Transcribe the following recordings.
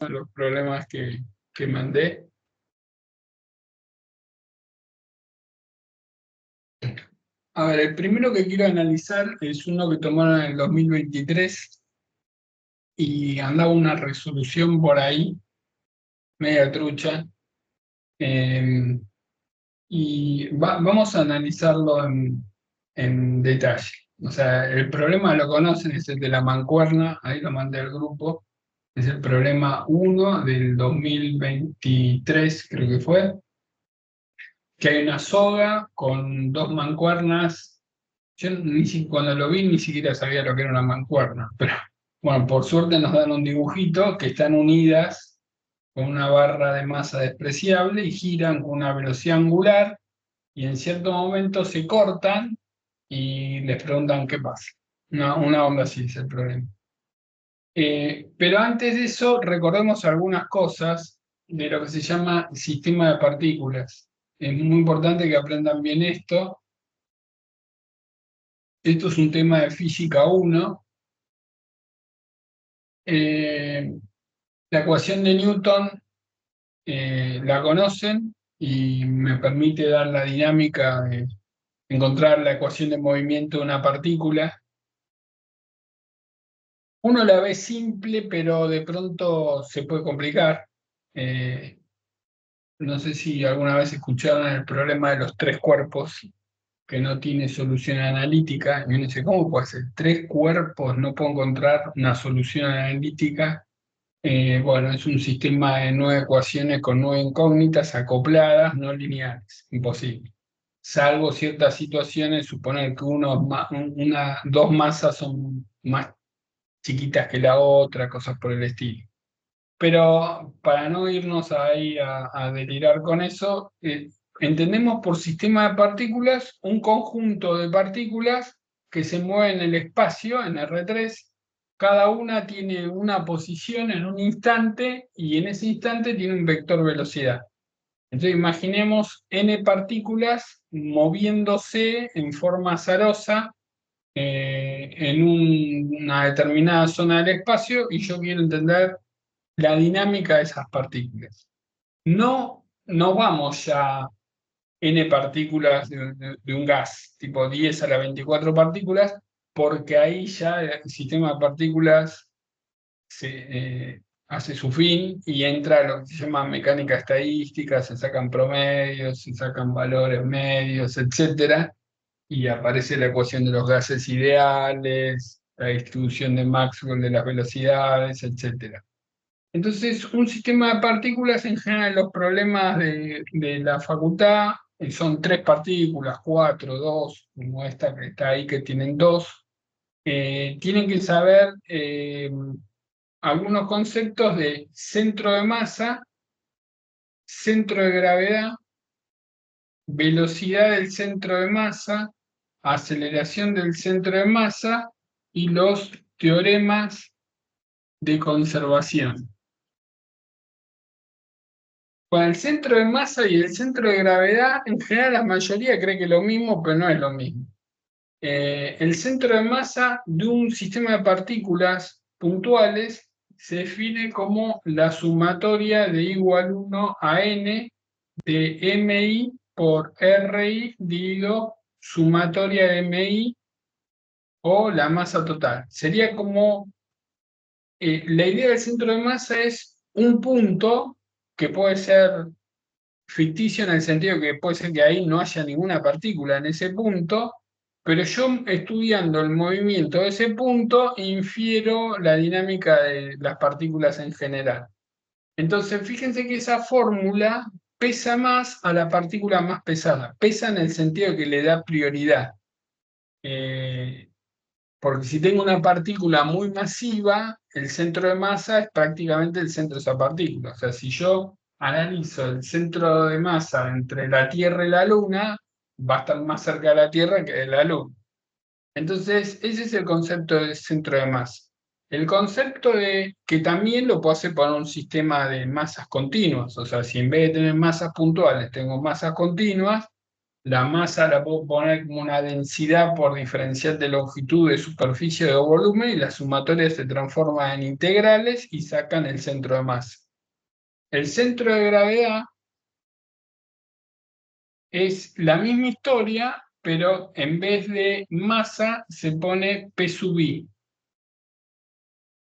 los problemas que mandé. A ver, el primero que quiero analizar es uno que tomaron en el 2023 y andaba una resolución por ahí, media trucha, eh, y vamos a analizarlo en detalle. O sea, el problema lo conocen, es el de la mancuerna, ahí lo mandé al grupo, es el problema uno del 2023, creo que fue, que hay una soga con dos mancuernas. Yo cuando lo vi ni siquiera sabía lo que era una mancuerna, pero bueno, por suerte nos dan un dibujito que están unidas con una barra de masa despreciable y giran con una velocidad angular y en cierto momento se cortan y les preguntan qué pasa. Una onda así es el problema. Pero antes de eso, recordemos algunas cosas de lo que se llama sistema de partículas. Es muy importante que aprendan bien esto. Esto es un tema de física 1. La ecuación de Newton la conocen y me permite dar la dinámica de encontrar la ecuación de movimiento de una partícula. Uno la ve simple, pero de pronto se puede complicar. Eh, no sé si alguna vez escucharon el problema de los tres cuerpos, que no tiene solución analítica. Y uno dice, ¿cómo puede ser? Tres cuerpos, no puedo encontrar una solución analítica. Bueno, es un sistema de 9 ecuaciones con 9 incógnitas acopladas, no lineales, imposible. Salvo ciertas situaciones, suponer que dos masas son más chiquitas que la otra, cosas por el estilo. Pero para no irnos ahí a delirar con eso, entendemos por sistema de partículas un conjunto de partículas que se mueven en el espacio, en R3. Cada una tiene una posición en un instante y en ese instante tiene un vector velocidad. Entonces imaginemos n partículas moviéndose en forma azarosa en una determinada zona del espacio y yo quiero entender la dinámica de esas partículas. No vamos ya n partículas de un gas, tipo 10 a la 24 partículas, porque ahí ya el sistema de partículas hace su fin y entra lo que se llama mecánica estadística, se sacan promedios, se sacan valores medios, etcétera, y aparece la ecuación de los gases ideales, la distribución de Maxwell de las velocidades, etcétera. Entonces, un sistema de partículas, en general, los problemas de la facultad son tres partículas, cuatro, dos, como esta que está ahí, que tienen dos. Tienen que saber algunos conceptos de centro de masa, centro de gravedad, velocidad del centro de masa, aceleración del centro de masa y los teoremas de conservación. Con el centro de masa y el centro de gravedad, en general la mayoría cree que es lo mismo, pero no es lo mismo. El centro de masa de un sistema de partículas puntuales se define como la sumatoria de igual 1 a n de mi por ri dividido sumatoria de mi o la masa total. Sería como, la idea del centro de masa es un punto que puede ser ficticio en el sentido que puede ser que ahí no haya ninguna partícula en ese punto, pero yo estudiando el movimiento de ese punto infiero la dinámica de las partículas en general. Entonces, fíjense que esa fórmula pesa más a la partícula más pesada, pesa en el sentido que le da prioridad. Eh, porque si tengo una partícula muy masiva, el centro de masa es prácticamente el centro de esa partícula. O sea, si yo analizo el centro de masa entre la Tierra y la Luna, va a estar más cerca de la Tierra que de la Luna. Entonces, ese es el concepto de centro de masa. El concepto de que también lo puedo hacer para un sistema de masas continuas. O sea, si en vez de tener masas puntuales tengo masas continuas, La masa la puedo poner como una densidad por diferencial de longitud, de superficie o volumen, y las sumatorias se transforman en integrales y sacan el centro de masa. El centro de gravedad es la misma historia, pero en vez de masa se pone P sub I.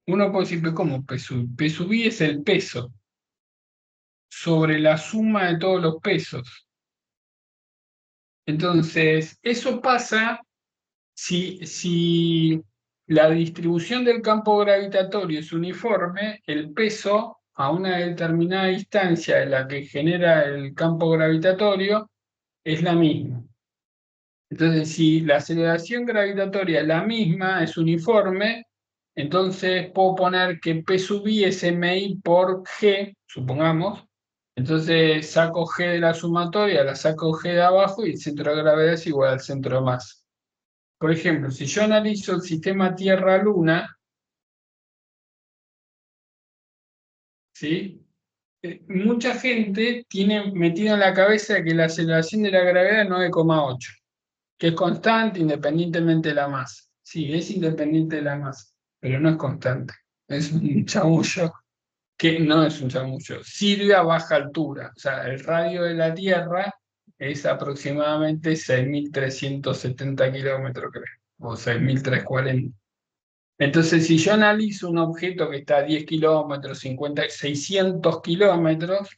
Uno puede decir, "¿Pero cómo P sub I?". P sub I es el peso sobre la suma de todos los pesos. Entonces, eso pasa si la distribución del campo gravitatorio es uniforme, el peso a una determinada distancia de la que genera el campo gravitatorio es la misma. Entonces, si la aceleración gravitatoria es la misma, es uniforme, entonces puedo poner que P sub I es MI por G, supongamos. Entonces saco G de la sumatoria, la saco G de abajo y el centro de gravedad es igual al centro de masa. Por ejemplo, si yo analizo el sistema Tierra-Luna, ¿sí? Mucha gente tiene metido en la cabeza que la aceleración de la gravedad es 9,8, que es constante independientemente de la masa. Sí, es independiente de la masa, pero no es constante. Es un chamullo que no es un chamullo. Sirve a baja altura. O sea, el radio de la Tierra es aproximadamente 6.370 kilómetros, creo, o 6.340. Entonces, si yo analizo un objeto que está a 10 kilómetros, 50, 600 kilómetros,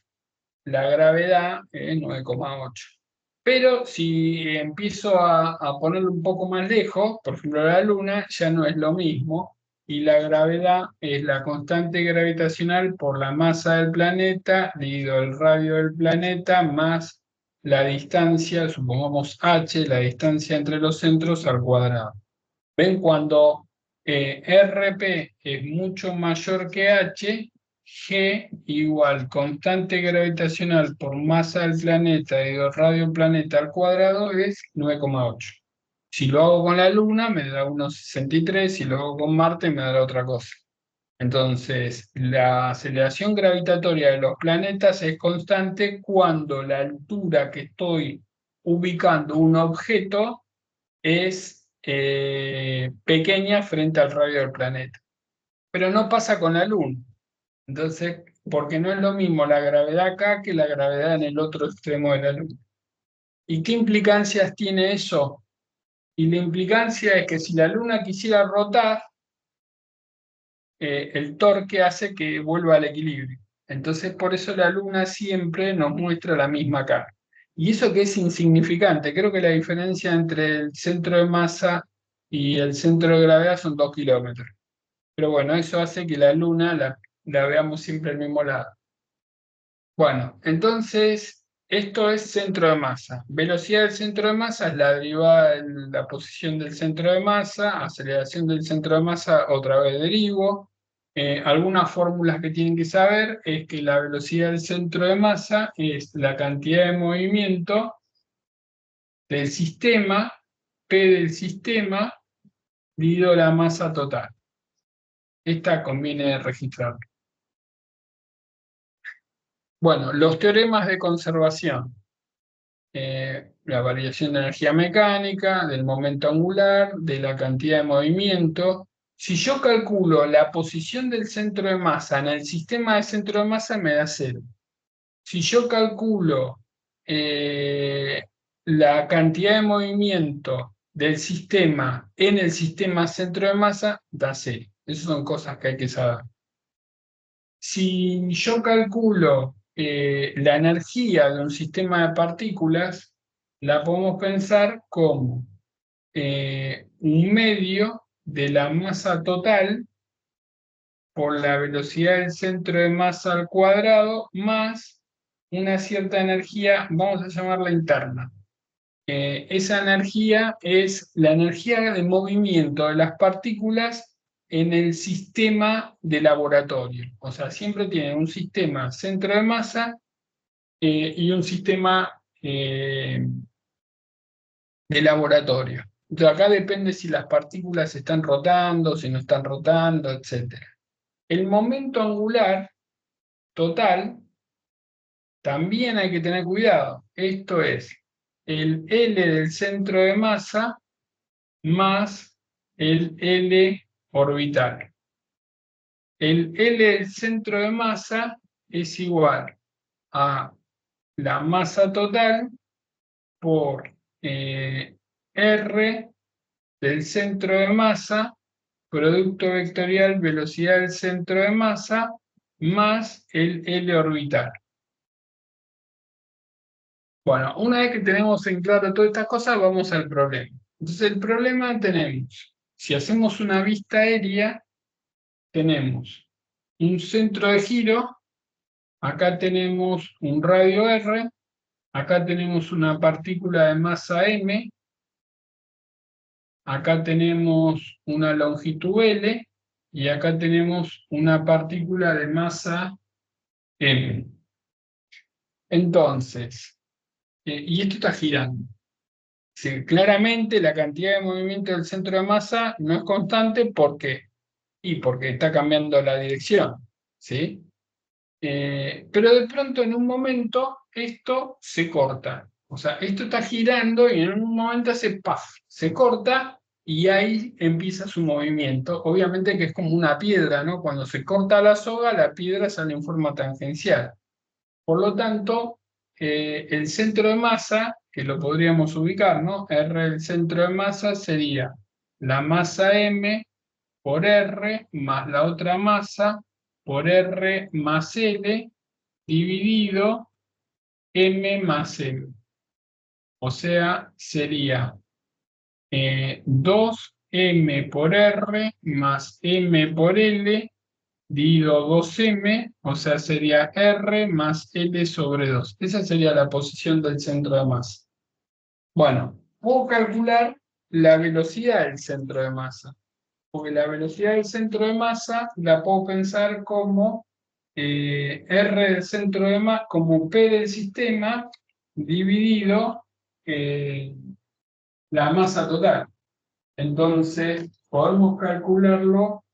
la gravedad es 9,8. Pero si empiezo a ponerlo un poco más lejos, por ejemplo la Luna, ya no es lo mismo, y la gravedad es la constante gravitacional por la masa del planeta dividido el radio del planeta más la distancia, supongamos h, la distancia entre los centros al cuadrado. ¿Ven? Cuando RP es mucho mayor que H, G igual constante gravitacional por masa del planeta y el radio del planeta al cuadrado es 9,8. Si lo hago con la Luna me da 1,63, si lo hago con Marte me da otra cosa. Entonces, la aceleración gravitatoria de los planetas es constante cuando la altura que estoy ubicando un objeto es pequeña frente al radio del planeta. Pero no pasa con la Luna. Entonces, porque no es lo mismo la gravedad acá que la gravedad en el otro extremo de la Luna. ¿Y qué implicancias tiene eso? Y la implicancia es que si la Luna quisiera rotar, el torque hace que vuelva al equilibrio. Entonces, por eso la Luna siempre nos muestra la misma cara. Y eso que es insignificante, creo que la diferencia entre el centro de masa y el centro de gravedad son 2 kilómetros. Pero bueno, eso hace que la Luna la veamos siempre al mismo lado. Bueno, entonces esto es centro de masa. Velocidad del centro de masa es la derivada de la posición del centro de masa, aceleración del centro de masa, otra vez derivo. Algunas fórmulas que tienen que saber es que la velocidad del centro de masa es la cantidad de movimiento del sistema, P del sistema, dividido la masa total. Esta conviene registrar. Bueno, los teoremas de conservación. La variación de energía mecánica, del momento angular, de la cantidad de movimiento. Si yo calculo la posición del centro de masa en el sistema de centro de masa, me da 0. Si yo calculo la cantidad de movimiento del sistema en el sistema centro de masa, da 0. Esas son cosas que hay que saber. Si yo calculo la energía de un sistema de partículas, la podemos pensar como un medio de la masa total por la velocidad del centro de masa al cuadrado más una cierta energía, vamos a llamarla interna. Esa energía es la energía de movimiento de las partículas en el sistema de laboratorio. O sea, siempre tienen un sistema centro de masa y un sistema de laboratorio. Entonces acá depende si las partículas están rotando, si no están rotando, etc. El momento angular total también hay que tener cuidado. Esto es, el L del centro de masa más el L orbital. El L del centro de masa es igual a la masa total por R del centro de masa, producto vectorial velocidad del centro de masa, más el L orbital. Bueno, una vez que tenemos en claro todas estas cosas, vamos al problema. Entonces, el problema tenemos, si hacemos una vista aérea, tenemos un centro de giro, acá tenemos un radio R, acá tenemos una partícula de masa M, acá tenemos una longitud L y acá tenemos una partícula de masa M. Entonces, y esto está girando. Sí, claramente la cantidad de movimiento del centro de masa no es constante, ¿por qué? Y porque está cambiando la dirección, ¿sí? Pero de pronto en un momento esto se corta. O sea, esto está girando y en un momento hace ¡paf! Se corta y ahí empieza su movimiento. Obviamente que es como una piedra, ¿no? Cuando se corta la soga, la piedra sale en forma tangencial. Por lo tanto, el centro de masa, que lo podríamos ubicar, ¿no? R, el centro de masa, sería la masa M por R más la otra masa por R más L dividido M más L. O sea, sería 2M por R más M por L dividido 2M, o sea, sería R más L sobre 2. Esa sería la posición del centro de masa. Bueno, puedo calcular la velocidad del centro de masa, porque la velocidad del centro de masa la puedo pensar como R del centro de masa, como P del sistema dividido la masa total. Entonces, podemos calcularlo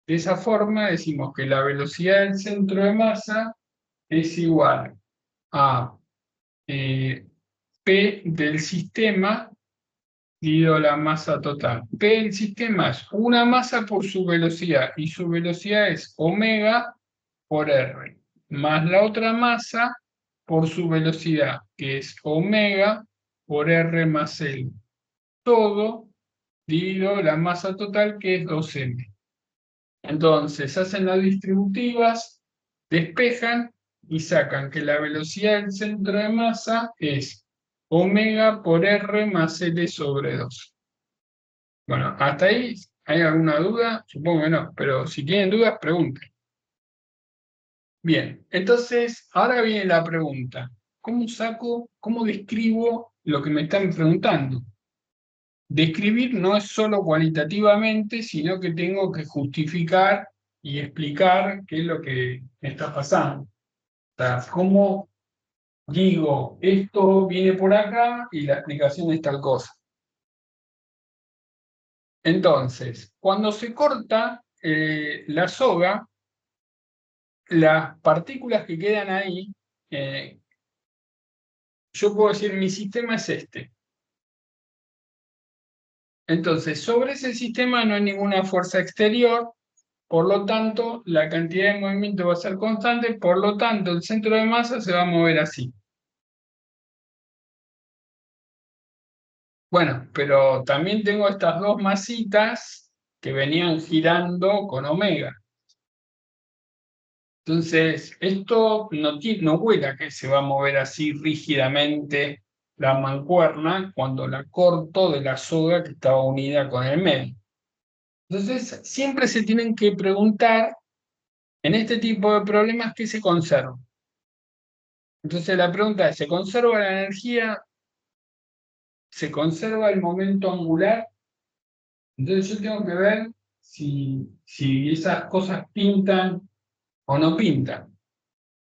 de esa forma, decimos que la velocidad del centro de masa es igual a P del sistema dividido la masa total. P del sistema es una masa por su velocidad, y su velocidad es omega por R, más la otra masa por su velocidad, que es omega por R más L. Todo dividido la masa total, que es 2M. Entonces, hacen las distributivas, despejan y sacan que la velocidad del centro de masa es omega por R más L sobre 2. Bueno, hasta ahí, ¿hay alguna duda? Supongo que no, pero si tienen dudas, pregunten. Bien, entonces, ahora viene la pregunta. ¿Cómo describo lo que me están preguntando? Describir no es solo cualitativamente, sino que tengo que justificar y explicar qué es lo que me está pasando. O sea, cómo digo, esto viene por acá y la explicación es tal cosa. Entonces, cuando se corta la soga, las partículas que quedan ahí, eh, yo puedo decir, mi sistema es este. Entonces, sobre ese sistema no hay ninguna fuerza exterior, por lo tanto, la cantidad de movimiento va a ser constante, por lo tanto, el centro de masa se va a mover así. Bueno, pero también tengo estas dos masitas que venían girando con omega. Entonces, esto no vuela que se va a mover así rígidamente la mancuerna cuando la corto de la soga que estaba unida con el medio. Entonces, siempre se tienen que preguntar en este tipo de problemas qué se conserva. Entonces, la pregunta es, ¿se conserva la energía? ¿Se conserva el momento angular? Entonces, yo tengo que ver si esas cosas pintan o no pintan.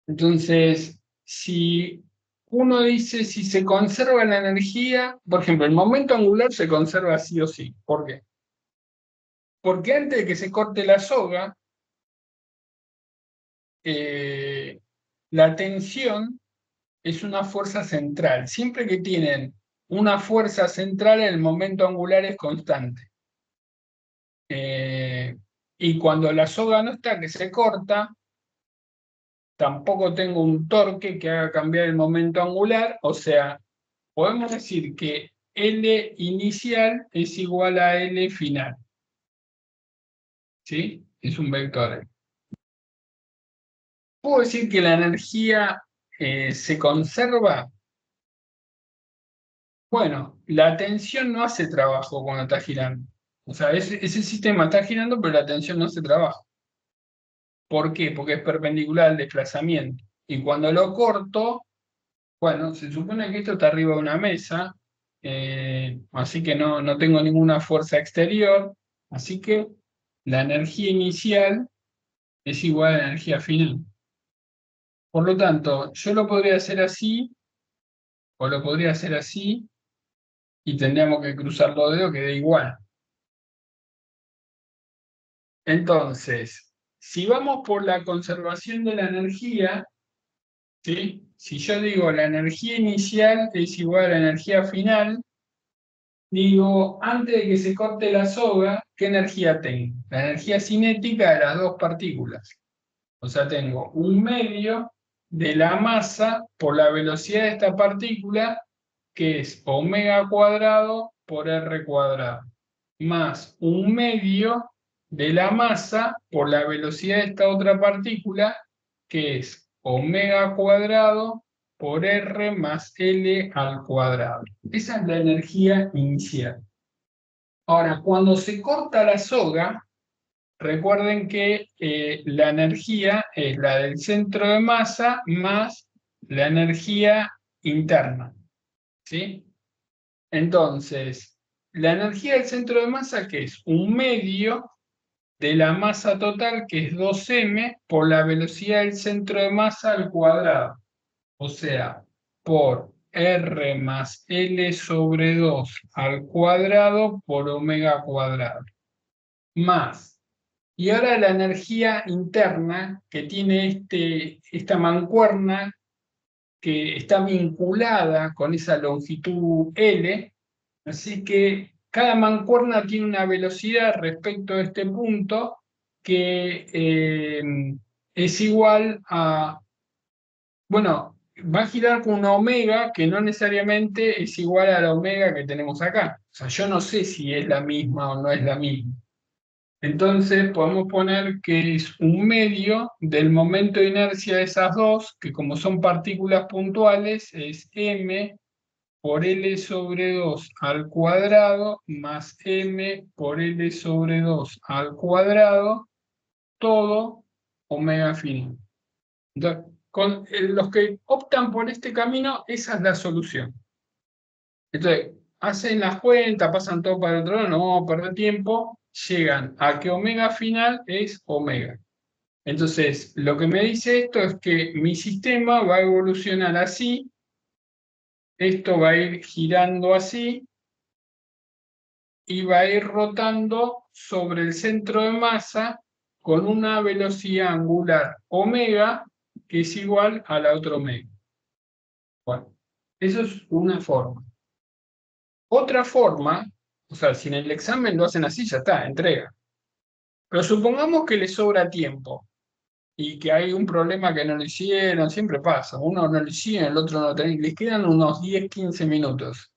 Entonces, si uno dice si se conserva la energía, por ejemplo, el momento angular se conserva sí o sí. ¿Por qué? Porque antes de que se corte la soga, la tensión es una fuerza central. Siempre que tienen una fuerza central, el momento angular es constante. Y cuando la soga no está, que se corta, tampoco tengo un torque que haga cambiar el momento angular, o sea, podemos decir que L inicial es igual a L final, ¿sí? Es un vector. ¿Puedo decir que la energía se conserva? Bueno, la tensión no hace trabajo cuando está girando. O sea, ese sistema está girando, pero la tensión no hace trabajo. ¿Por qué? Porque es perpendicular al desplazamiento. Y cuando lo corto, bueno, se supone que esto está arriba de una mesa, así que no tengo ninguna fuerza exterior, así que la energía inicial es igual a la energía final. Por lo tanto, yo lo podría hacer así, o lo podría hacer así, y tendríamos que cruzar los dedos que dé igual. Entonces, si vamos por la conservación de la energía, ¿sí? Si yo digo la energía inicial es igual a la energía final, digo, antes de que se corte la soga, ¿qué energía tengo? La energía cinética de las dos partículas. O sea, tengo un medio de la masa por la velocidad de esta partícula, que es omega cuadrado por r cuadrado, más un medio de la masa por la velocidad de esta otra partícula, que es omega cuadrado por r más l al cuadrado. Esa es la energía inicial. Ahora, cuando se corta la soga, recuerden que la energía es la del centro de masa más la energía interna, ¿sí? Entonces, la energía del centro de masa, que es un medio de la masa total, que es 2m, por la velocidad del centro de masa al cuadrado. O sea, por r más l sobre 2 al cuadrado por omega cuadrado. Más. Y ahora la energía interna que tiene esta mancuerna que está vinculada con esa longitud L, así que cada mancuerna tiene una velocidad respecto a este punto que es igual a, bueno, va a girar con una omega que no necesariamente es igual a la omega que tenemos acá. O sea, yo no sé si es la misma o no es la misma. Entonces podemos poner que es un medio del momento de inercia de esas dos, que como son partículas puntuales, es m por L sobre 2 al cuadrado más m por L sobre 2 al cuadrado, todo omega final. Entonces, con los que optan por este camino, esa es la solución. Entonces, hacen las cuentas, pasan todo para el otro lado, no vamos a perder tiempo, llegan a que omega final es omega. Entonces, lo que me dice esto es que mi sistema va a evolucionar así, esto va a ir girando así, y va a ir rotando sobre el centro de masa con una velocidad angular omega que es igual a la otra omega. Bueno, eso es una forma. Otra forma, o sea, si en el examen lo hacen así, ya está, entrega. Pero supongamos que le sobra tiempo y que hay un problema que no lo hicieron, siempre pasa. Uno no lo hicieron, el otro no lo tenía, les quedan unos 10, 15 minutos.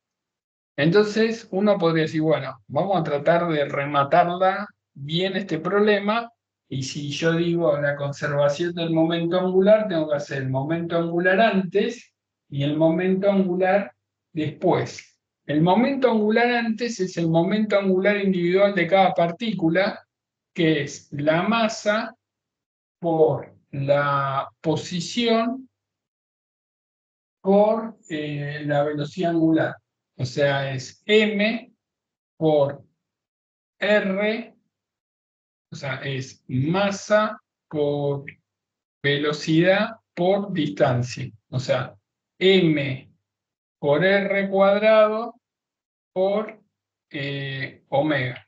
Entonces, uno podría decir, bueno, vamos a tratar de rematarla bien este problema, y si yo digo la conservación del momento angular, tengo que hacer el momento angular antes y el momento angular después. El momento angular antes es el momento angular individual de cada partícula, que es la masa por la posición por la velocidad angular. O sea, es m por r, o sea, es masa por velocidad por distancia. O sea, m por r cuadrado por omega.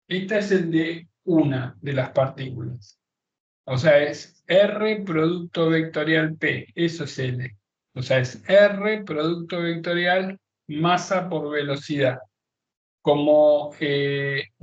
Esta es el de una de las partículas. O sea, es R producto vectorial P, eso es L. O sea, es R producto vectorial masa por velocidad. Como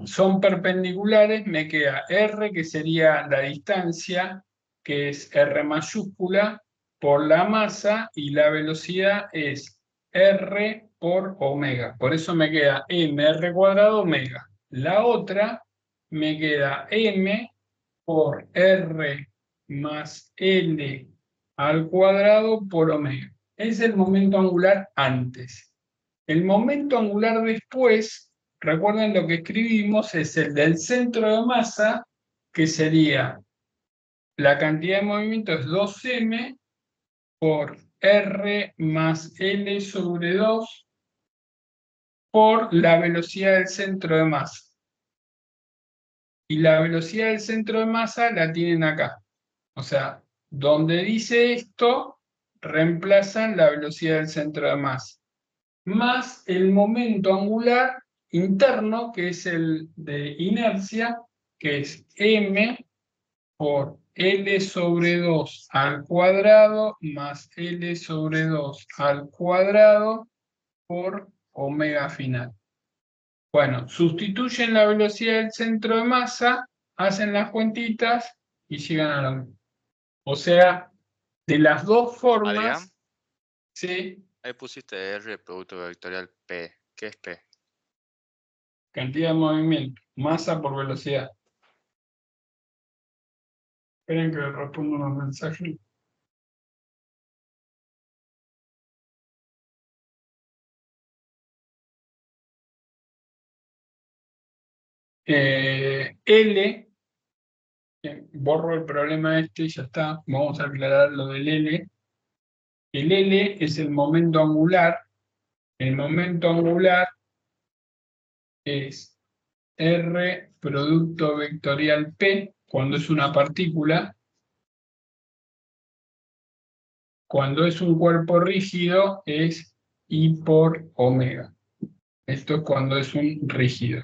son perpendiculares, me queda R, que sería la distancia, que es R mayúscula, por la masa, y la velocidad es R por omega. Por eso me queda mr cuadrado omega. La otra me queda m por R más L al cuadrado por omega. Es el momento angular antes. El momento angular después, recuerden lo que escribimos, es el del centro de masa, que sería la cantidad de movimiento es 2m por R más L sobre 2 por la velocidad del centro de masa. Y la velocidad del centro de masa la tienen acá. O sea, donde dice esto, reemplazan la velocidad del centro de masa, más el momento angular interno, que es el de inercia, que es m por L sobre 2 al cuadrado más L sobre 2 al cuadrado por omega final. Bueno, sustituyen la velocidad del centro de masa, hacen las cuentitas y llegan a lo mismo. O sea, de las dos Adrián, formas, ¿sí? ahí pusiste R producto vectorial P. ¿Qué es P? Cantidad de movimiento, masa por velocidad. Esperen que respondo unos mensajes. L, borro el problema este y ya está. Vamos a aclarar lo del L. El L es el momento angular. El momento angular es R producto vectorial P cuando es una partícula. Cuando es un cuerpo rígido es I por omega. Esto es cuando es un rígido.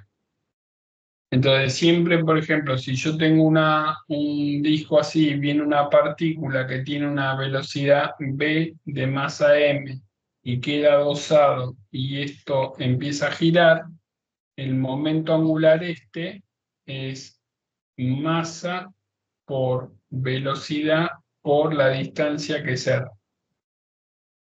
Entonces, siempre, por ejemplo, si yo tengo un disco así, viene una partícula que tiene una velocidad v de masa m y queda dosado y esto empieza a girar, el momento angular este es masa por velocidad por la distancia que es r.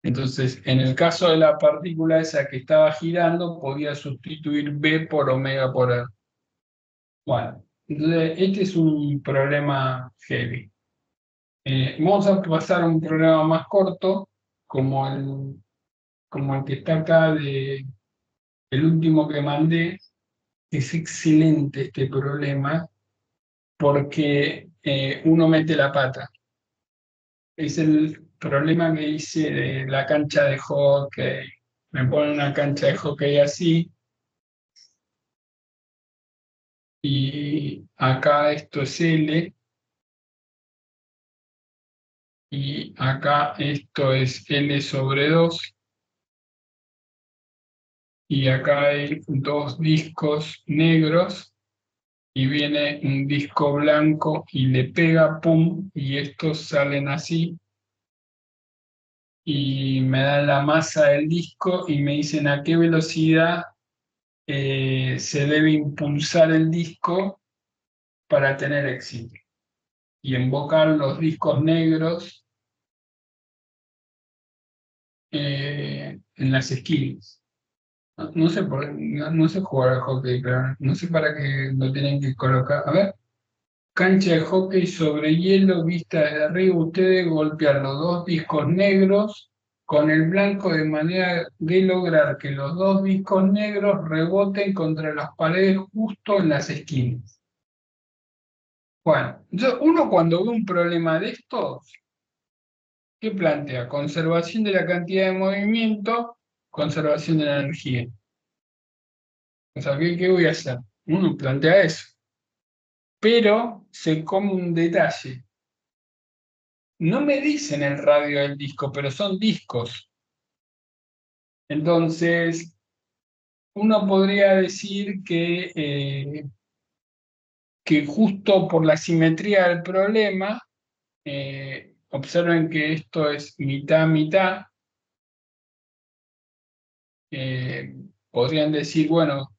Entonces, en el caso de la partícula esa que estaba girando, podía sustituir v por omega por r. Bueno, entonces este es un problema heavy. Vamos a pasar a un problema más corto, como el que está acá, el último que mandé. Es excelente este problema porque uno mete la pata. Es el problema que hice de la cancha de hockey. Me ponen una cancha de hockey así y acá esto es L. Y acá esto es L sobre 2 y acá hay dos discos negros y viene un disco blanco y le pega, pum, y estos salen así y me dan la masa del disco y me dicen a qué velocidad se debe impulsar el disco para tener éxito y invocar los discos negros en las esquinas. No sé no sé jugar al hockey, pero no sé para qué lo tienen que colocar. A ver, cancha de hockey sobre hielo, vista desde arriba, ustedes golpean los dos discos negros con el blanco de manera de lograr que los dos discos negros reboten contra las paredes justo en las esquinas. Bueno, uno cuando ve un problema de estos, ¿qué plantea? Conservación de la cantidad de movimiento, conservación de la energía. O sea, ¿qué voy a hacer? Uno plantea eso, pero se come un detalle. No me dicen el radio del disco, pero son discos. Entonces, uno podría decir que que justo por la simetría del problema, observen que esto es mitad-mitad, podrían decir, bueno,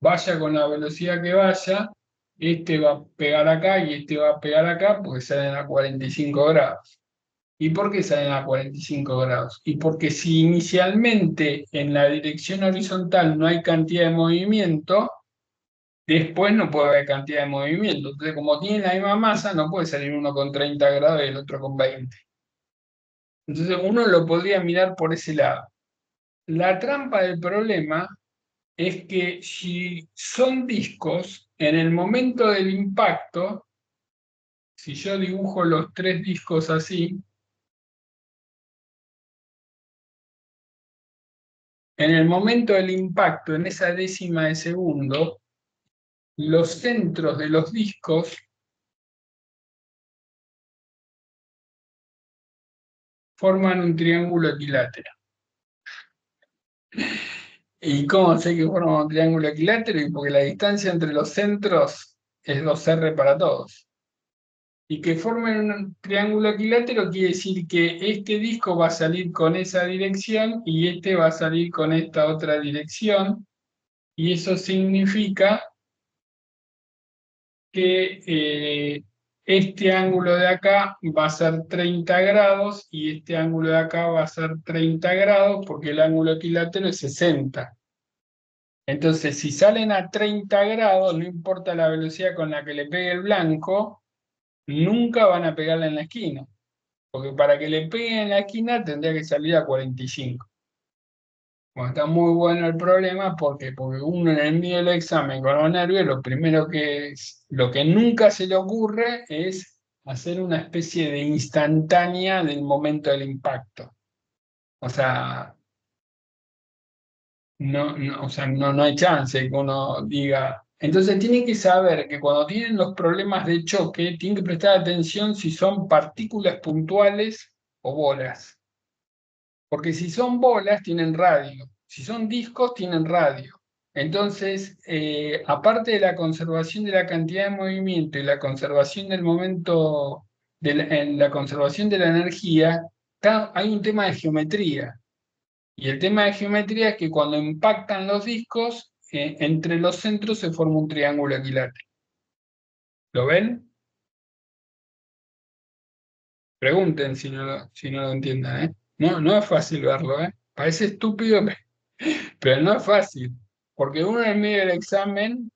vaya con la velocidad que vaya, este va a pegar acá y este va a pegar acá porque salen a 45 grados. ¿Y por qué salen a 45 grados? Y porque si inicialmente en la dirección horizontal no hay cantidad de movimiento, después no puede haber cantidad de movimiento. Entonces, como tienen la misma masa, no puede salir uno con 30 grados y el otro con 20. Entonces, uno lo podría mirar por ese lado. La trampa del problema es que si son discos, en el momento del impacto, si yo dibujo los tres discos así, en el momento del impacto, en esa décima de segundo, los centros de los discos forman un triángulo equilátero. ¿Y cómo sé que forman un triángulo equilátero? Y porque la distancia entre los centros es 2R para todos. Y que formen un triángulo equilátero quiere decir que este disco va a salir con esa dirección y este va a salir con esta otra dirección. Y eso significa que este ángulo de acá va a ser 30 grados y este ángulo de acá va a ser 30 grados porque el ángulo equilátero es 60. Entonces, si salen a 30 grados, no importa la velocidad con la que le pegue el blanco, nunca van a pegarle en la esquina. Porque para que le peguen en la esquina tendría que salir a 45. Bueno, está muy bueno el problema porque uno en el medio del examen con los nervios, lo que nunca se le ocurre es hacer una especie de instantánea del momento del impacto. O sea, no hay chance que uno diga. Entonces tienen que saber que cuando tienen los problemas de choque, tienen que prestar atención si son partículas puntuales o bolas. Porque si son bolas, tienen radio. Si son discos, tienen radio. Entonces, aparte de la conservación de la cantidad de movimiento y la conservación del momento, en la conservación de la energía, hay un tema de geometría. Y el tema de geometría es que cuando impactan los discos, entre los centros se forma un triángulo equilátero. ¿Lo ven? Pregunten si no lo entienden, ¿eh? No es fácil verlo, ¿eh? Parece estúpido, pero no es fácil, porque uno en medio del examen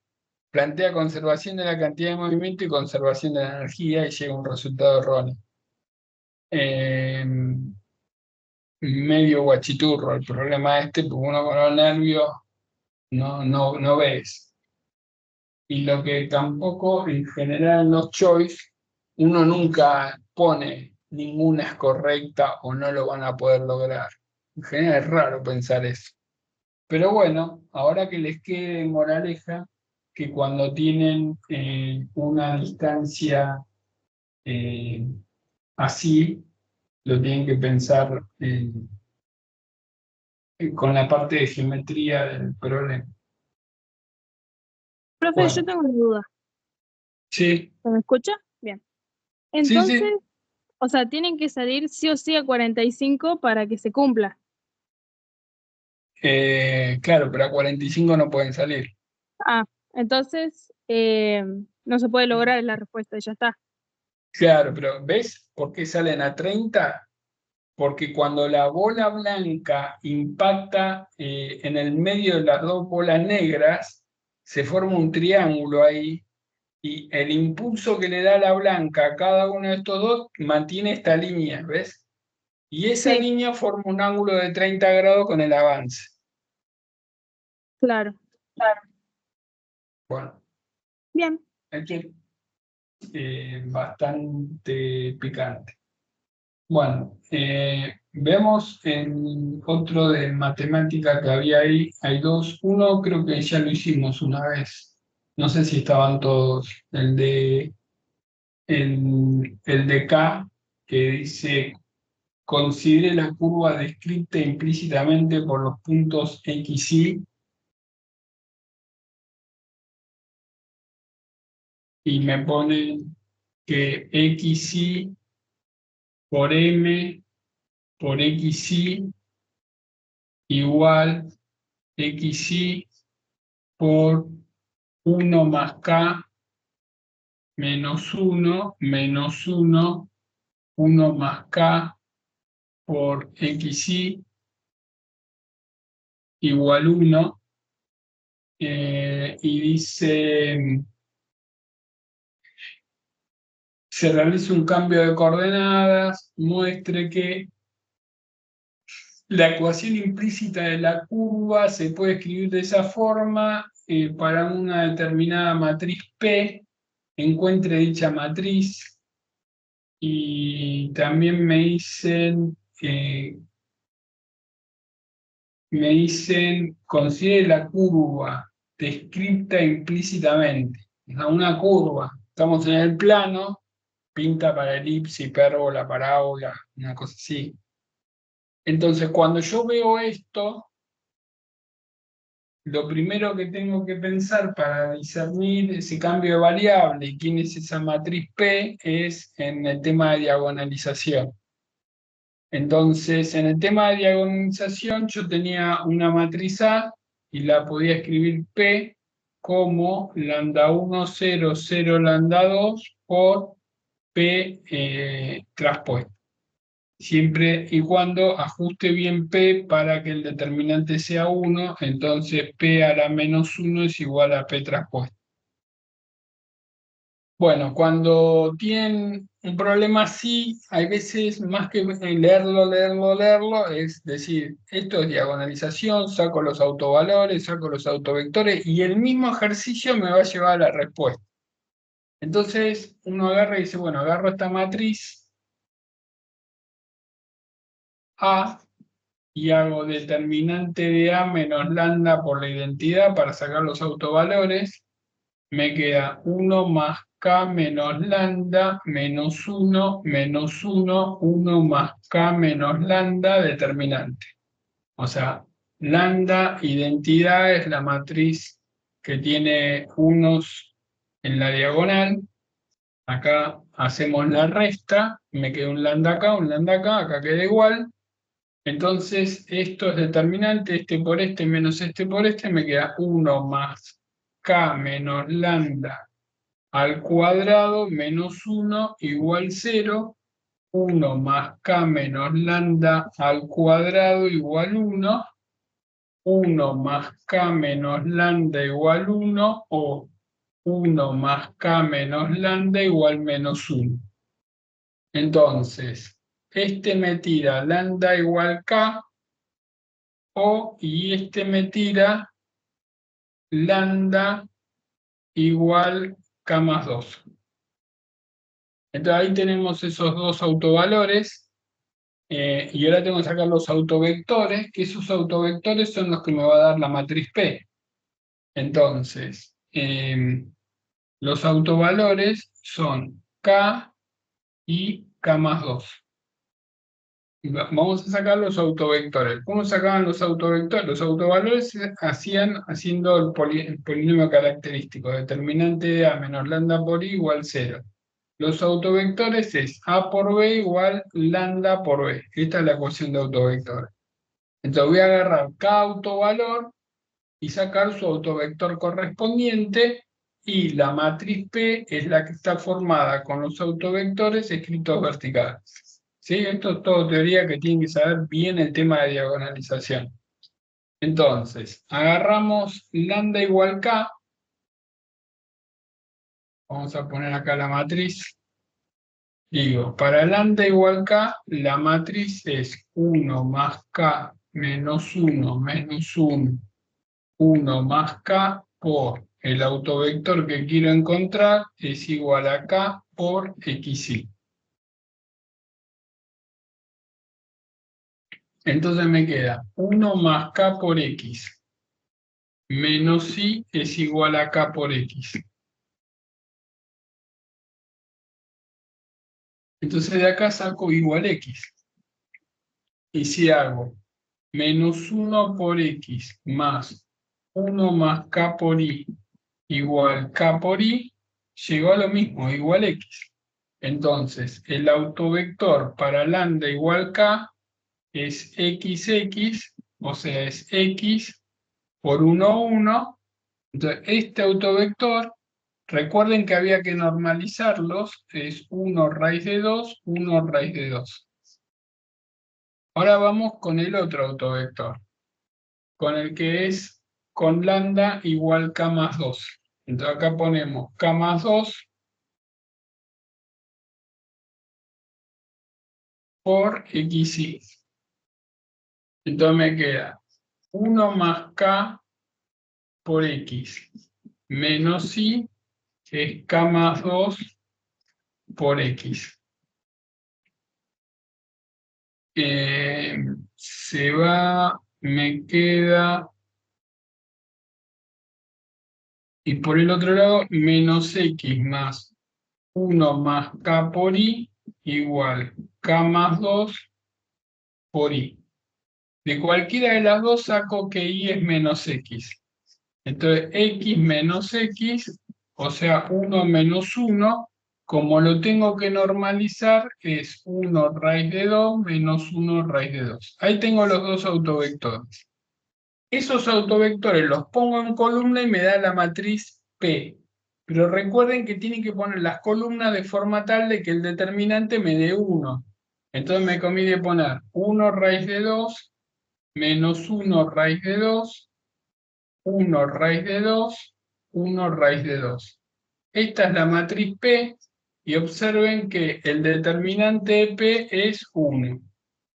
plantea conservación de la cantidad de movimiento y conservación de la energía y llega a un resultado erróneo. Eh, Medio guachiturro el problema porque uno con los nervios no ves. Y lo que tampoco en general en los choice, uno nunca pone ninguna es correcta o no lo van a poder lograr. En general es raro pensar eso. Pero bueno, ahora que les quede moraleja, que cuando tienen una distancia eh, así, lo tienen que pensar con la parte de geometría del problema. Profe, yo Bueno, tengo una duda. sí, ¿Se me escucha? Bien. sí, Entonces, sí. o sea, tienen que salir sí o sí a 45 para que se cumpla. Claro, pero a 45 no pueden salir. Ah, entonces no se puede lograr la respuesta y ya está. Claro, pero ¿ves por qué salen a 30? Porque cuando la bola blanca impacta en el medio de las dos bolas negras, se forma un triángulo ahí y el impulso que le da la blanca a cada uno de estos dos mantiene esta línea, ¿ves? Y esa Sí, línea forma un ángulo de 30 grados con el avance. claro. Bueno, Bien. esto es bastante picante. Bueno, vemos en otro de matemática que había ahí, hay dos. Uno creo que ya lo hicimos una vez. No sé si estaban todos. El de K, que dice, considere la curva descrita implícitamente por los puntos X, Y. y me pone que xy por m por xy igual xy por 1 más k menos 1 menos 1, 1 más k por xy igual 1, y dice, se realiza un cambio de coordenadas, muestre que la ecuación implícita de la curva se puede escribir de esa forma, para una determinada matriz P, encuentre dicha matriz, y también me dicen, considere la curva descrita implícitamente. O sea, una curva, estamos en el plano, pinta para elipse, hipérbola, parábola, una cosa así. Entonces, cuando yo veo esto, lo primero que tengo que pensar para discernir ese cambio de variable y quién es esa matriz P es en el tema de diagonalización. Entonces, en el tema de diagonalización, yo tenía una matriz A y la podía escribir P como lambda 1, 0, 0, lambda 2 por P traspuesto. Siempre y cuando ajuste bien P para que el determinante sea 1, entonces P a la menos 1 es igual a P traspuesto. Bueno, cuando tienen un problema así, hay veces más que leerlo, es decir, esto es diagonalización, saco los autovalores, saco los autovectores y el mismo ejercicio me va a llevar a la respuesta. Entonces uno agarra y dice, bueno, agarro esta matriz A y hago determinante de A menos lambda por la identidad para sacar los autovalores. Me queda 1 más k menos lambda menos 1 menos 1, 1 más k menos lambda determinante. O sea, lambda identidad es la matriz que tiene unos en la diagonal. Acá hacemos la resta, me queda un lambda acá, acá queda igual. Entonces, esto es determinante, este por este menos este por este, me queda 1 más k menos lambda al cuadrado menos 1 igual 0, 1 más k menos lambda al cuadrado igual 1, 1 más k menos lambda igual 1 o 1 más k menos lambda igual menos 1. Entonces, este me tira lambda igual k, y este me tira lambda igual k más 2. Entonces ahí tenemos esos dos autovalores, y ahora tengo que sacar los autovectores, que esos autovectores son los que me va a dar la matriz P. Entonces, los autovalores son K y K más 2. Vamos a sacar los autovectores. ¿Cómo sacaban los autovectores? Los autovalores se hacían haciendo el polinomio característico, determinante de A menos lambda por I igual 0. Los autovectores es A por B igual lambda por B. Esta es la ecuación de autovectores. Entonces voy a agarrar cada autovalor y sacar su autovector correspondiente, y la matriz P es la que está formada con los autovectores escritos verticales. ¿Sí? Esto es todo teoría que tienen que saber bien el tema de diagonalización. Entonces, agarramos lambda igual K. Vamos a poner acá la matriz. Digo, para lambda igual K, la matriz es 1 más K menos 1 menos 1, 1 más K por el autovector que quiero encontrar es igual a K por XY. Entonces me queda 1 más K por X menos Y es igual a K por X. Entonces de acá saco igual X. Y si hago menos 1 por X más 1 más K por Y igual K por Y, llegó a lo mismo, igual x. Entonces, el autovector para lambda igual k es xx, o sea, es x por 1, 1. Entonces, este autovector, recuerden que había que normalizarlos, es 1 raíz de 2, 1 raíz de 2. Ahora vamos con el otro autovector, con el que es con lambda igual k más 2. Entonces acá ponemos k más 2 por xy. Entonces me queda 1 más k por x menos y, que es k más 2 por x. Se va, me queda, y por el otro lado, menos x más 1 más k por y igual k más 2 por y. De cualquiera de las dos saco que y es menos x. Entonces, x menos x, o sea, 1 menos 1, como lo tengo que normalizar, es 1 raíz de 2 menos 1 raíz de 2. Ahí tengo los dos autovectores. Esos autovectores los pongo en columna y me da la matriz P. Pero recuerden que tienen que poner las columnas de forma tal de que el determinante me dé 1. Entonces me conviene poner 1 raíz de 2 menos 1 raíz de 2, 1 raíz de 2, 1 raíz de 2. Esta es la matriz P y observen que el determinante de P es 1.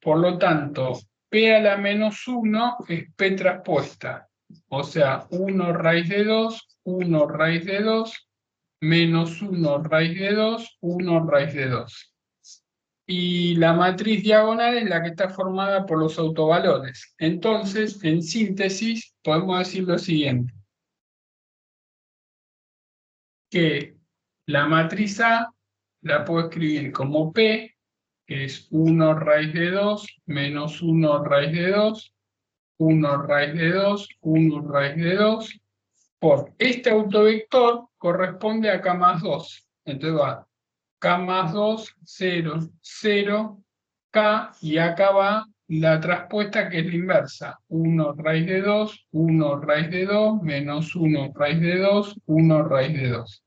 Por lo tanto, P a la menos 1 es P traspuesta. O sea, 1 raíz de 2, 1 raíz de 2, menos 1 raíz de 2, 1 raíz de 2. Y la matriz diagonal es la que está formada por los autovalores. Entonces, en síntesis, podemos decir lo siguiente. Que la matriz A la puedo escribir como P, que es 1 raíz de 2, menos 1 raíz de 2, 1 raíz de 2, 1 raíz de 2, por este autovector corresponde a K más 2. Entonces va K más 2, 0, 0, K, y acá va la traspuesta que es la inversa. 1 raíz de 2, 1 raíz de 2, menos 1 raíz de 2, 1 raíz de 2.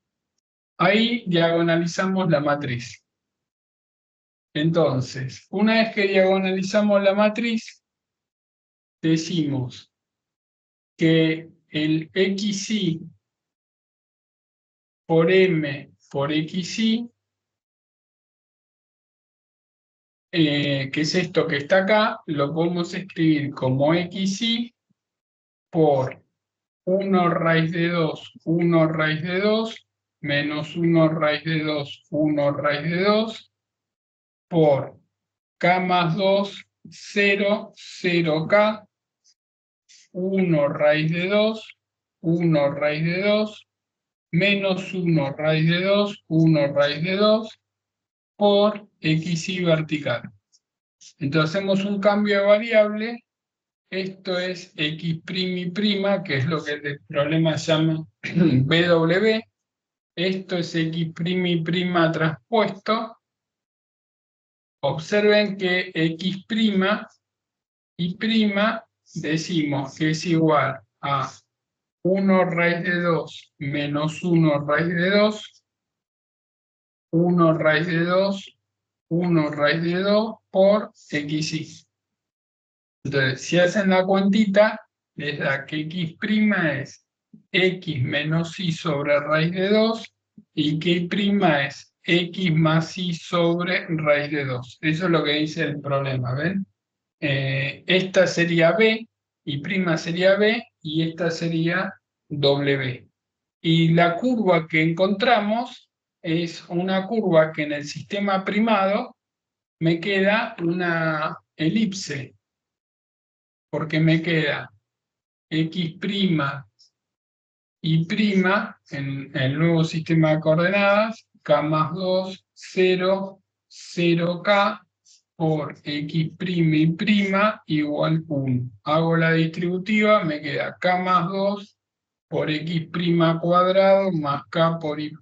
Ahí diagonalizamos la matriz. Entonces, una vez que diagonalizamos la matriz, decimos que el xy por m por xy, que es esto que está acá, lo podemos escribir como xy por 1 raíz de 2, 1 raíz de 2, menos 1 raíz de 2, 1 raíz de 2, por k más 2, 0, 0k, 1 raíz de 2, 1 raíz de 2, menos 1 raíz de 2, 1 raíz de 2, por xy vertical. Entonces hacemos un cambio de variable. Esto es x' y', que es lo que el problema se llama BW. Esto es x' y' traspuesto. Observen que x' y' decimos que es igual a 1 raíz de 2 menos 1 raíz de 2, 1 raíz de 2, 1 raíz de 2 por xy. Entonces, si hacen la cuentita, les da que x' es x menos y sobre raíz de 2 y que y' es x más y sobre raíz de 2. Eso es lo que dice el problema, ¿ven? Esta sería b, y' sería b, y esta sería w. Y la curva que encontramos es una curva que en el sistema primado me queda una elipse, porque me queda x' y' en el nuevo sistema de coordenadas, k más 2, 0, 0k, por x' y' igual 1. Hago la distributiva, me queda k más 2 por x' cuadrado más k por y'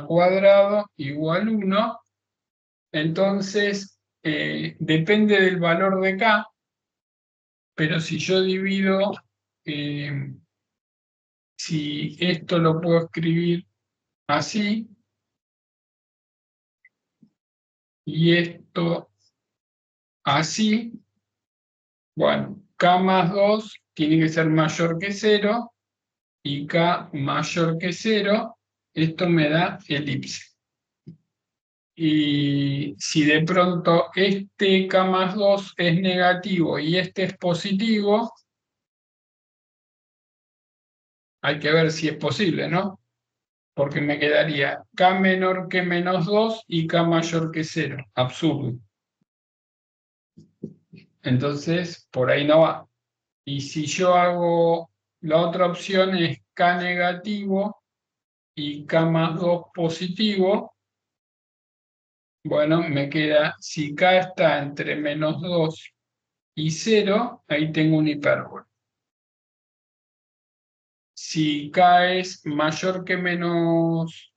cuadrado igual 1. Entonces, depende del valor de k, pero si yo divido, si esto lo puedo escribir así, y esto así, bueno, k más 2 tiene que ser mayor que 0, y k mayor que 0, esto me da elipse. Y si de pronto este k más 2 es negativo y este es positivo, hay que ver si es posible, ¿no? Porque me quedaría k menor que menos 2 y k mayor que 0. Absurdo. Entonces, por ahí no va. Y si yo hago, la otra opción es k negativo y k más 2 positivo, bueno, me queda, si k está entre menos 2 y 0, ahí tengo un hipérbol. Si k es mayor que menos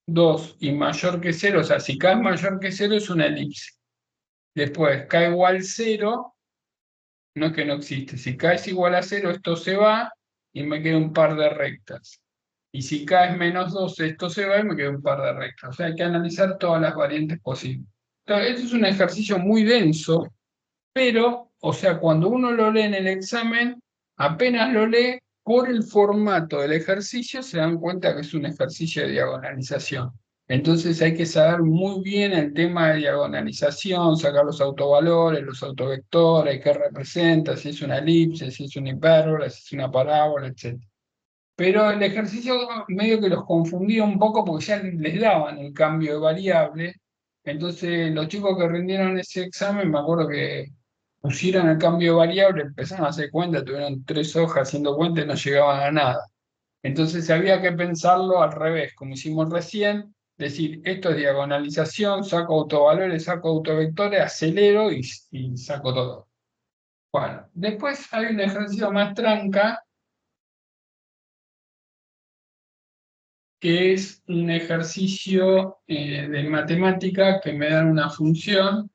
2 y mayor que 0, o sea, si k es mayor que 0 es una elipse. Después, k igual 0, no es que no existe. Si k es igual a 0, esto se va y me queda un par de rectas. Y si k es menos 2, esto se va y me queda un par de rectas. O sea, hay que analizar todas las variantes posibles. Entonces, esto es un ejercicio muy denso, pero, o sea, cuando uno lo lee en el examen, apenas lo lee, por el formato del ejercicio se dan cuenta que es un ejercicio de diagonalización. Entonces hay que saber muy bien el tema de diagonalización, sacar los autovalores, los autovectores, qué representa, si es una elipse, si es una hipérbola, si es una parábola, etc. Pero el ejercicio medio que los confundía un poco porque ya les daban el cambio de variable. Entonces los chicos que rindieron ese examen, me acuerdo que pusieron el cambio de variable, empezaron a hacer cuenta, tuvieron 3 hojas haciendo cuenta y no llegaban a nada. Entonces había que pensarlo al revés, como hicimos recién, decir, esto es diagonalización, saco autovalores, saco autovectores, acelero y saco todo. Bueno, después hay un ejercicio más tranca, que es un ejercicio de matemática que me dan una función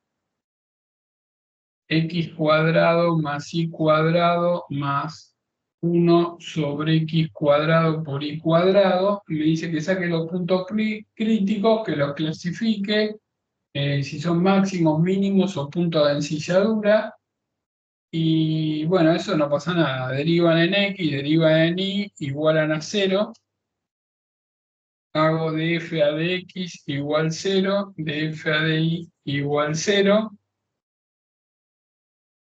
x cuadrado más y cuadrado más 1 sobre x cuadrado por y cuadrado. Me dice que saque los puntos críticos, que los clasifique, si son máximos, mínimos o puntos de ensilladura. Y bueno, eso no pasa nada. Derivan en x, derivan en y, igualan a 0. Hago de f a de x igual 0, de f a de y igual 0.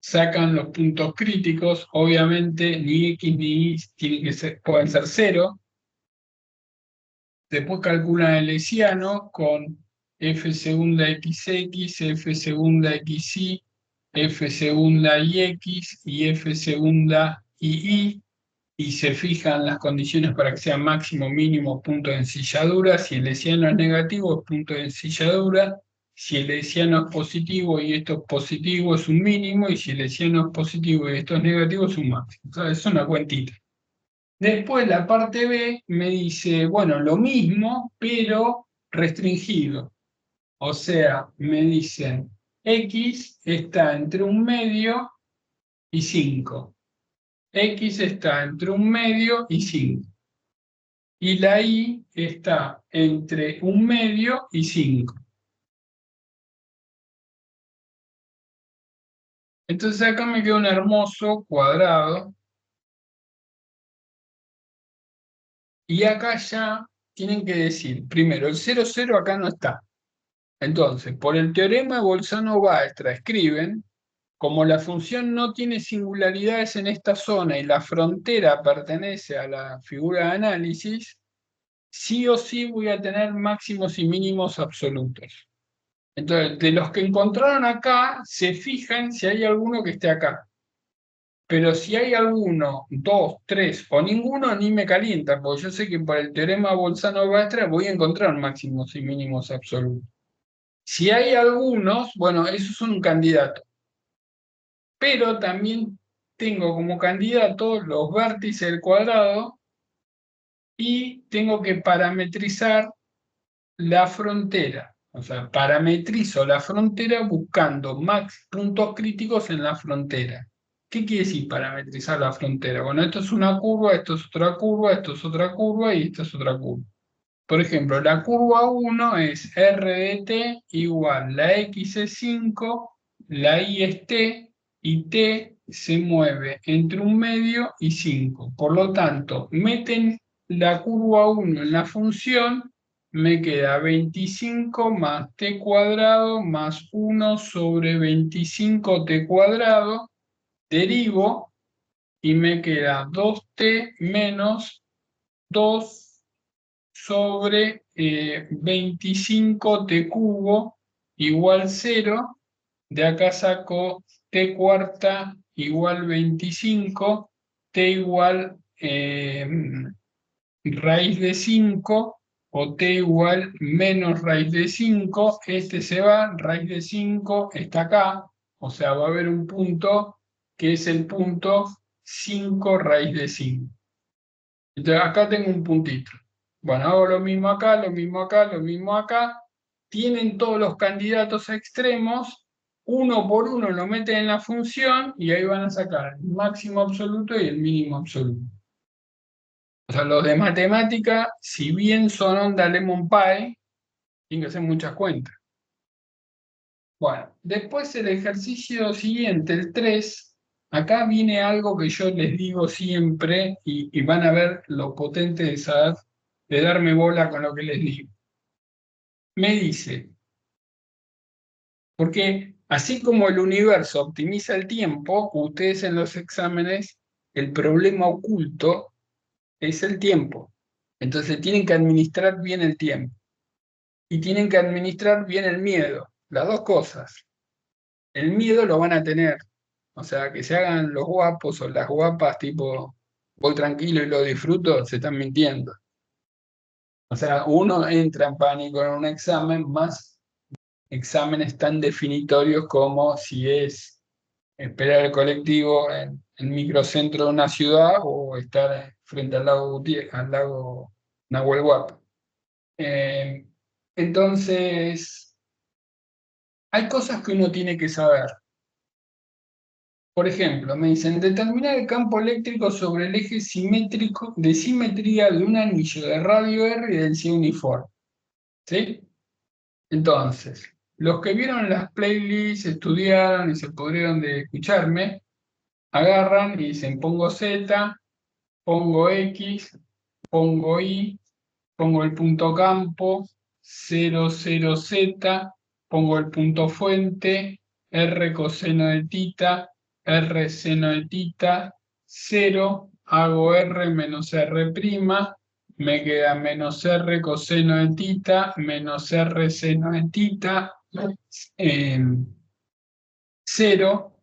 Sacan los puntos críticos, obviamente ni x ni y tienen que ser, pueden ser 0. Después calculan el hessiano con f segunda xx, f segunda xy, f segunda yx y f segunda y se fijan las condiciones para que sea máximo, mínimo, punto de ensilladura. Si el hessiano es negativo, es punto de ensilladura. Si el hessiano es positivo y esto es positivo, es un mínimo. Y si el hessiano es positivo y esto es negativo, es un máximo. O sea, es una cuentita. Después la parte B me dice, bueno, lo mismo, pero restringido. O sea, me dicen, X está entre 1/2 y 5. X está entre 1/2 y 5. Y la Y está entre 1/2 y 5. Entonces acá me queda un hermoso cuadrado. Y acá ya tienen que decir, primero, el 0, 0 acá no está. Entonces, por el teorema de Bolzano-Weierstrass escriben, como la función no tiene singularidades en esta zona y la frontera pertenece a la figura de análisis, sí o sí voy a tener máximos y mínimos absolutos. Entonces, de los que encontraron acá, se fijan si hay alguno que esté acá. Pero si hay alguno, 2, 3 o ninguno, ni me calienta, porque yo sé que por el teorema Bolzano-Weierstrass voy a encontrar máximos y mínimos absolutos. Si hay algunos, bueno, esos son un candidato. Pero también tengo como candidato los vértices del cuadrado y tengo que parametrizar la frontera. O sea, parametrizo la frontera buscando max puntos críticos en la frontera. ¿Qué quiere decir parametrizar la frontera? Bueno, esto es una curva, esto es otra curva, esto es otra curva y esto es otra curva. Por ejemplo, la curva 1 es R de t igual, la X es 5, la Y es t, y t se mueve entre 1/2 y 5. Por lo tanto, meten la curva 1 en la función, me queda 25 más t cuadrado más 1 sobre 25t cuadrado, derivo y me queda 2t menos 2 sobre 25t cubo igual 0. De acá saco t cuarta igual 25, t igual raíz de 5 o t igual menos raíz de 5. Este se va, raíz de 5 está acá, o sea, va a haber un punto que es el punto 5 raíz de 5. Entonces acá tengo un puntito. Bueno, hago lo mismo acá, lo mismo acá, lo mismo acá. Tienen todos los candidatos extremos, uno por uno lo meten en la función y ahí van a sacar el máximo absoluto y el mínimo absoluto. O sea, los de matemática, si bien son onda lemon pie, tienen que hacer muchas cuentas. Bueno, después el ejercicio siguiente, el 3, acá viene algo que yo les digo siempre y van a ver lo potente de saber, de darme bola con lo que les digo. Me dice, porque así como el universo optimiza el tiempo, ustedes en los exámenes, el problema oculto es el tiempo. Entonces tienen que administrar bien el tiempo y tienen que administrar bien el miedo, las dos cosas. El miedo lo van a tener, o sea, que se hagan los guapos o las guapas, tipo, voy tranquilo y lo disfruto, se están mintiendo. O sea, uno entra en pánico en un examen, más exámenes tan definitorios como si es esperar el colectivo en el microcentro de una ciudad o estar frente al lago Nahuel Huapi. Entonces, hay cosas que uno tiene que saber. Por ejemplo, me dicen determinar el campo eléctrico sobre el eje simétrico de simetría de un anillo de radio R y densidad uniforme. ¿Sí? Entonces, los que vieron las playlists, estudiaron y se pudieron de escucharme, agarran y dicen pongo Z, pongo X, pongo Y, pongo el punto campo, 0, 0, Z, pongo el punto fuente, R coseno de tita, R seno de tita, 0, hago R menos R', me queda menos R coseno de tita, menos R seno de tita, 0,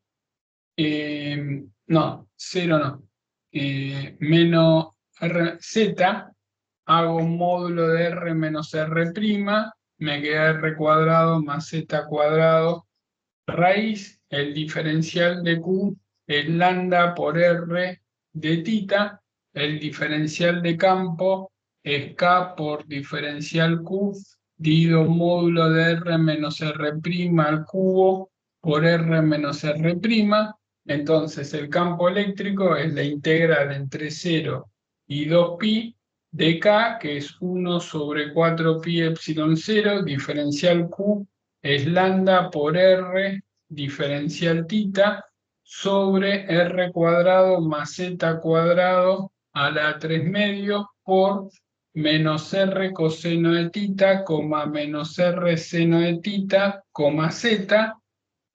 no, 0 no, menos R, Z, hago un módulo de R menos R', me queda R cuadrado más Z cuadrado, raíz, el diferencial de Q es lambda por R de tita, el diferencial de campo es K por diferencial Q, divido módulo de R menos R' al cubo por R menos R', entonces el campo eléctrico es la integral entre 0 y 2pi de K, que es 1 sobre 4pi epsilon 0, diferencial Q es lambda por R diferencial tita sobre R cuadrado más Z cuadrado a la 3 medio por menos R coseno de tita, menos R seno de tita, Z.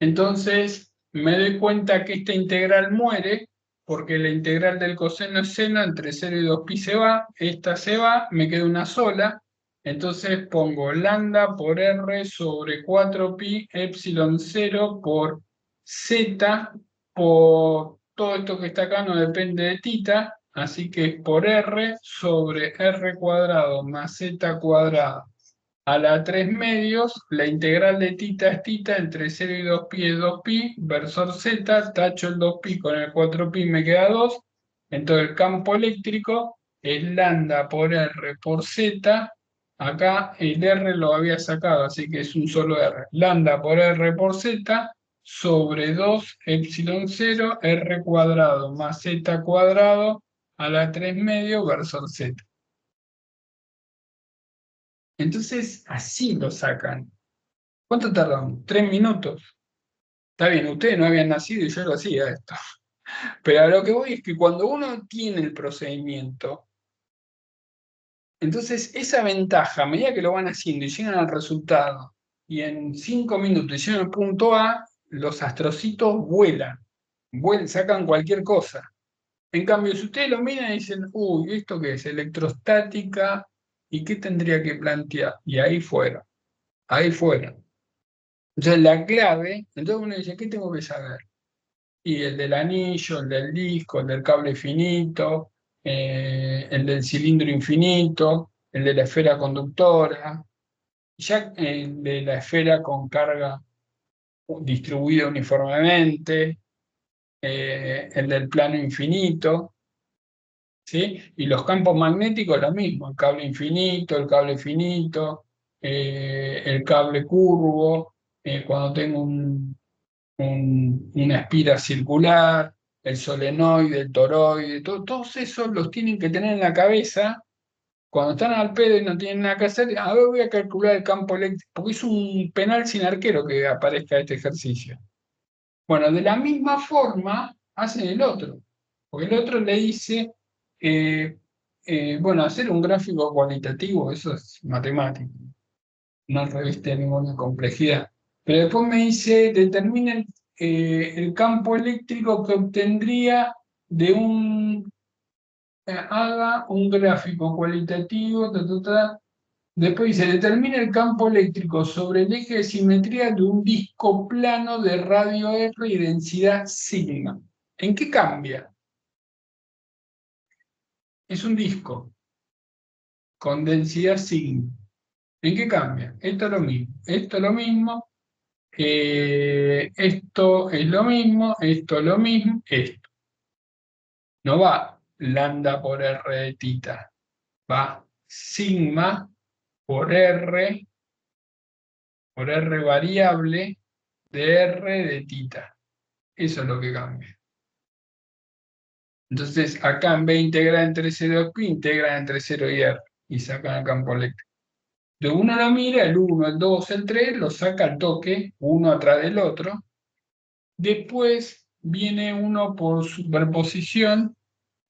Entonces me doy cuenta que esta integral muere porque la integral del coseno es seno, entre 0 y 2pi se va, esta se va, me queda una sola. Entonces pongo lambda por R sobre 4pi epsilon 0 por Z, por todo esto que está acá no depende de tita, así que es por R sobre R cuadrado más Z cuadrado a la 3 medios, la integral de tita es tita, entre 0 y 2pi es 2pi, versor Z, tacho el 2pi con el 4pi me queda 2, entonces el campo eléctrico es lambda por R por Z. Acá el R lo había sacado, así que es un solo R. Lambda por R por Z sobre 2 epsilon 0 R cuadrado más Z cuadrado a la 3 medio versus Z. Entonces, así lo sacan. ¿Cuánto tardamos? 3 minutos. Está bien, ustedes no habían nacido y yo lo hacía esto. Pero a lo que voy es que cuando uno tiene el procedimiento, entonces esa ventaja, a medida que lo van haciendo y llegan al resultado, y en 5 minutos llegan al punto A, los astrocitos vuelan, sacan cualquier cosa. En cambio, si ustedes lo miran y dicen, uy, ¿esto qué es? Electrostática, ¿y qué tendría que plantear? Y ahí fuera, ahí fuera. Entonces la clave, entonces uno dice, ¿qué tengo que saber? Y el del anillo, el del disco, el del cable finito, el del cilindro infinito, el de la esfera conductora, ya el de la esfera con carga distribuida uniformemente, el del plano infinito, ¿sí? Y los campos magnéticos lo mismo, el cable infinito, el cable finito, el cable curvo, cuando tengo una espira circular, el solenoide, el toroide, todos esos los tienen que tener en la cabeza. Cuando están al pedo y no tienen nada que hacer, a ver, voy a calcular el campo eléctrico, porque es un penal sin arquero que aparezca este ejercicio. Bueno, de la misma forma hacen el otro, porque el otro le dice, bueno, hacer un gráfico cualitativo, eso es matemático, no reviste ninguna complejidad. Pero después me dice, determinen el campo eléctrico que obtendría de haga un gráfico cualitativo, Después dice, determina el campo eléctrico sobre el eje de simetría de un disco plano de radio R y densidad sigma. ¿En qué cambia? Es un disco con densidad sigma. ¿En qué cambia? Esto es lo mismo. Esto es lo mismo. Esto es lo mismo. Esto es lo mismo. Esto. No va lambda por R de tita. Va sigma por R variable de R de tita. Eso es lo que cambia. Entonces, acá en vez de integrar entre 0 y pi, integran entre 0 y R y sacan el campo eléctrico. De uno lo mira, el 1, el 2, el 3, lo saca al toque, uno atrás del otro. Después viene uno por superposición,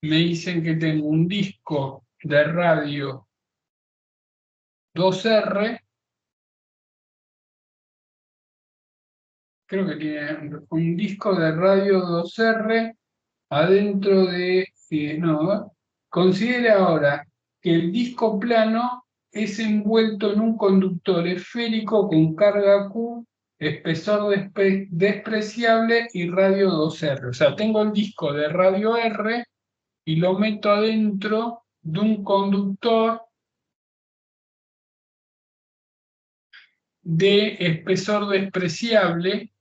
me dicen que tengo un disco de radio 2R, creo que tiene un disco de radio 2R adentro de, no, considere ahora que el disco plano es envuelto en un conductor esférico con carga Q, espesor despreciable y radio 2R. O sea, tengo el disco de radio R y lo meto adentro de un conductor de espesor despreciable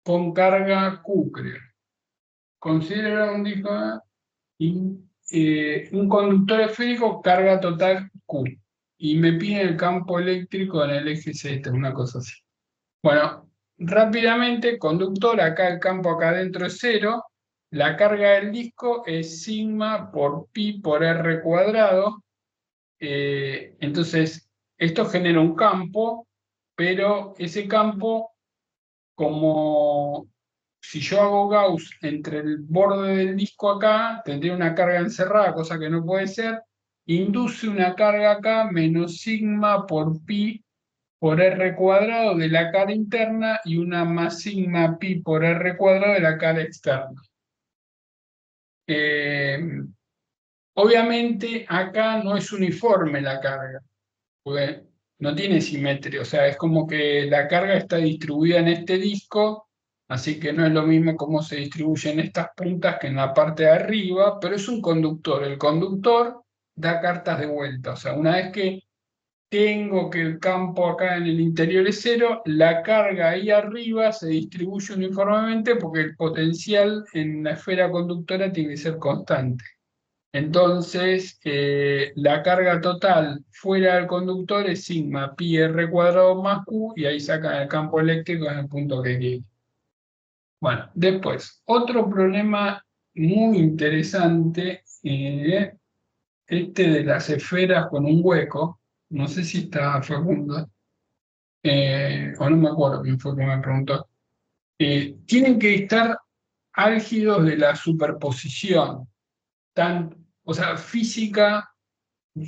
con carga Q, creo. Considera un disco un conductor esférico, carga total Q. Y me pide el campo eléctrico en el eje Z, una cosa así. Bueno, rápidamente, conductor, acá el campo acá adentro es 0. La carga del disco es sigma por pi por R cuadrado. Entonces, esto genera un campo, pero ese campo, como si yo hago Gauss entre el borde del disco acá, tendría una carga encerrada, cosa que no puede ser, induce una carga acá menos sigma por pi por R cuadrado de la cara interna y una más sigma pi por R cuadrado de la cara externa. Obviamente acá no es uniforme la carga, porque no tiene simetría, o sea, es como que la carga está distribuida en este disco, así que no es lo mismo cómo se distribuyen estas puntas que en la parte de arriba, pero es un conductor. El conductor da cartas de vuelta, o sea, una vez que tengo que el campo acá en el interior es cero, la carga ahí arriba se distribuye uniformemente porque el potencial en la esfera conductora tiene que ser constante. Entonces, la carga total fuera del conductor es sigma pi r cuadrado más q, y ahí sacan el campo eléctrico en el punto que quieren. Bueno, después, otro problema muy interesante, este de las esferas con un hueco, no sé si está Facundo, o no me acuerdo quién fue que me preguntó. Tienen que estar álgidos de la superposición, o sea, física,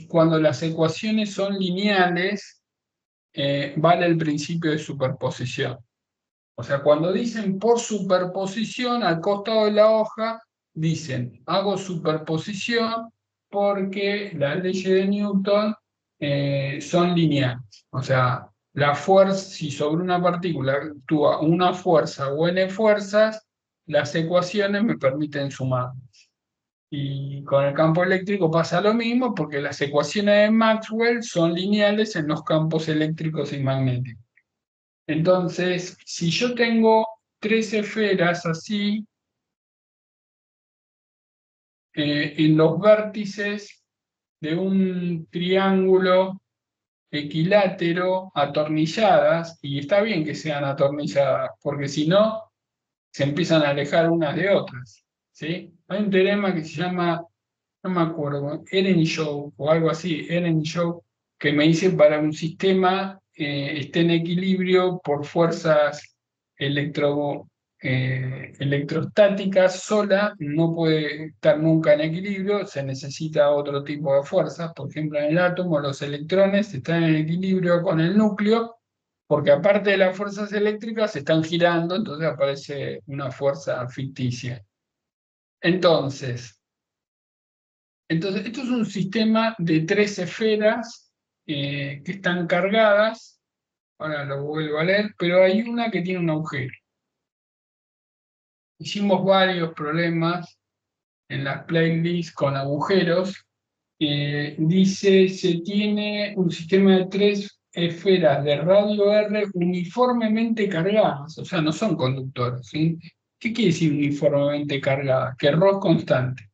cuando las ecuaciones son lineales, vale el principio de superposición. O sea, cuando dicen por superposición, al costado de la hoja, dicen, hago superposición porque las leyes de Newton son lineales. O sea, la fuerza, si sobre una partícula actúa una fuerza o n fuerzas, las ecuaciones me permiten sumar. Y con el campo eléctrico pasa lo mismo porque las ecuaciones de Maxwell son lineales en los campos eléctricos y magnéticos. Entonces, si yo tengo tres esferas así, en los vértices de un triángulo equilátero atornilladas, y está bien que sean atornilladas, porque si no, se empiezan a alejar unas de otras, ¿sí? Hay un teorema que se llama, no me acuerdo, Earnshaw o algo así, Earnshaw, que me dice para un sistema esté en equilibrio por fuerzas electrostáticas sola, no puede estar nunca en equilibrio, se necesita otro tipo de fuerzas. Por ejemplo, en el átomo los electrones están en equilibrio con el núcleo, porque aparte de las fuerzas eléctricas se están girando, entonces aparece una fuerza ficticia. Entonces, esto es un sistema de tres esferas que están cargadas. Ahora lo vuelvo a leer, pero hay una que tiene un agujero. Hicimos varios problemas en las playlists con agujeros. Dice, se tiene un sistema de tres esferas de radio R uniformemente cargadas, o sea, no son conductores, ¿sí? ¿Qué quiere decir uniformemente cargadas? Que ρ es constante.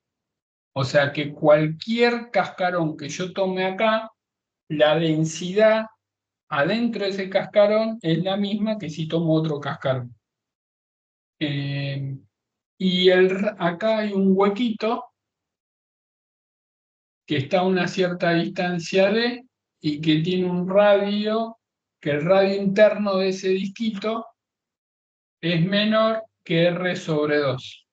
O sea que cualquier cascarón que yo tome acá, la densidad adentro de ese cascarón es la misma que si tomo otro cascarón. Y acá hay un huequito que está a una cierta distancia d y que tiene un radio, que el radio interno de ese disquito es menor que r sobre 2.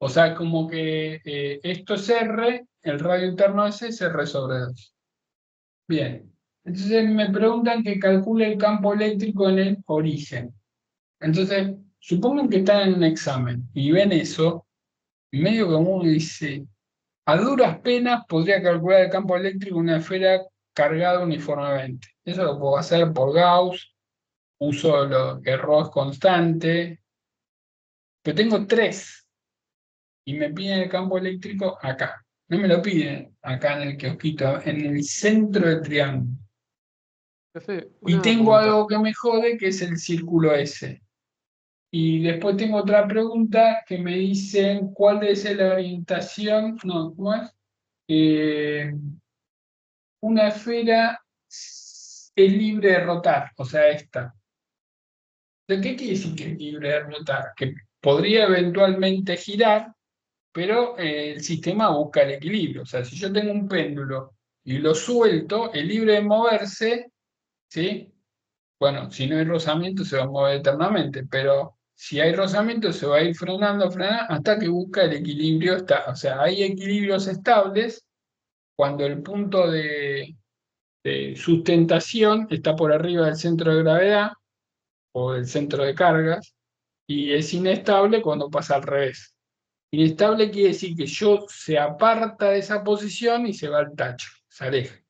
O sea, como que esto es r, el radio interno ese es r sobre 2. Bien, entonces me preguntan que calcule el campo eléctrico en el origen. Entonces, supongan que están en un examen y ven eso, y medio como uno dice, a duras penas podría calcular el campo eléctrico en una esfera cargada uniformemente. Eso lo puedo hacer por Gauss, uso lo que ρ es constante, pero tengo tres y me piden el campo eléctrico acá. No me lo piden acá en el kiosquito, en el centro del triángulo. Profe, Y una tengo pregunta. algo que me jode, que es el círculo S. Y después tengo otra pregunta que me dicen cuál debe ser la orientación, no, ¿cómo es? Una esfera es libre de rotar, o sea, esta. ¿De qué quiere decir que es libre de rotar? Que podría eventualmente girar, pero el sistema busca el equilibrio. O sea, si yo tengo un péndulo y lo suelto, es libre de moverse, ¿sí? Bueno, si no hay rozamiento se va a mover eternamente, pero si hay rozamiento se va a ir frenando, hasta que busca el equilibrio. O sea, hay equilibrios estables cuando el punto de sustentación está por arriba del centro de gravedad o del centro de cargas, y es inestable cuando pasa al revés. Inestable quiere decir que yo se aparta de esa posición y se va al tacho, se aleja.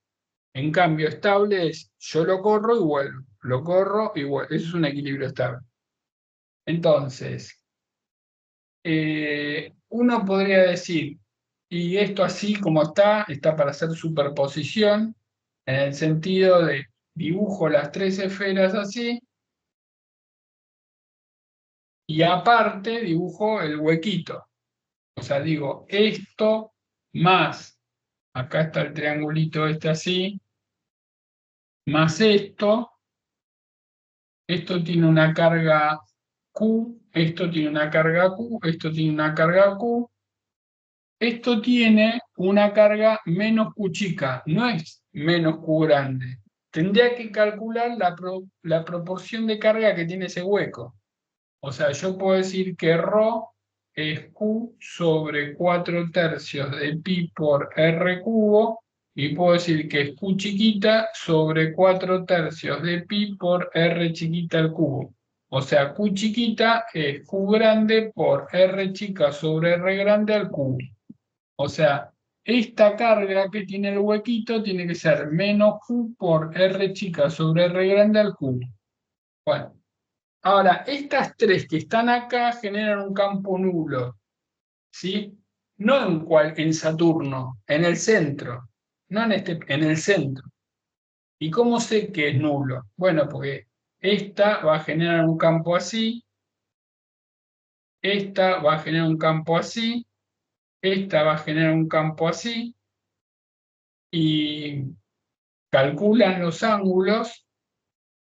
En cambio, estable es yo lo corro y vuelvo, lo corro y vuelvo. Eso es un equilibrio estable. Entonces, uno podría decir, y esto así como está para hacer superposición, en el sentido de dibujo las tres esferas así, y aparte dibujo el huequito. O sea, digo, esto más, acá está el triangulito este así, más esto tiene una carga Q, esto tiene una carga Q, esto tiene una carga Q, esto tiene una carga menos Q chica, no es menos Q grande. Tendría que calcular la proporción de carga que tiene ese hueco. O sea, yo puedo decir que ρ es Q sobre 4/3 de pi por R cubo, y puedo decir que es Q chiquita sobre 4/3 de pi por R chiquita al cubo. O sea, Q chiquita es Q grande por R chica sobre R grande al cubo. O sea, esta carga que tiene el huequito tiene que ser menos Q por R chica sobre R grande al cubo. Bueno. Ahora, estas tres que están acá generan un campo nulo, ¿sí? No en Saturno, en el centro, no en el centro. ¿Y cómo sé que es nulo? Bueno, porque esta va a generar un campo así, esta va a generar un campo así, esta va a generar un campo así, y calculan los ángulos,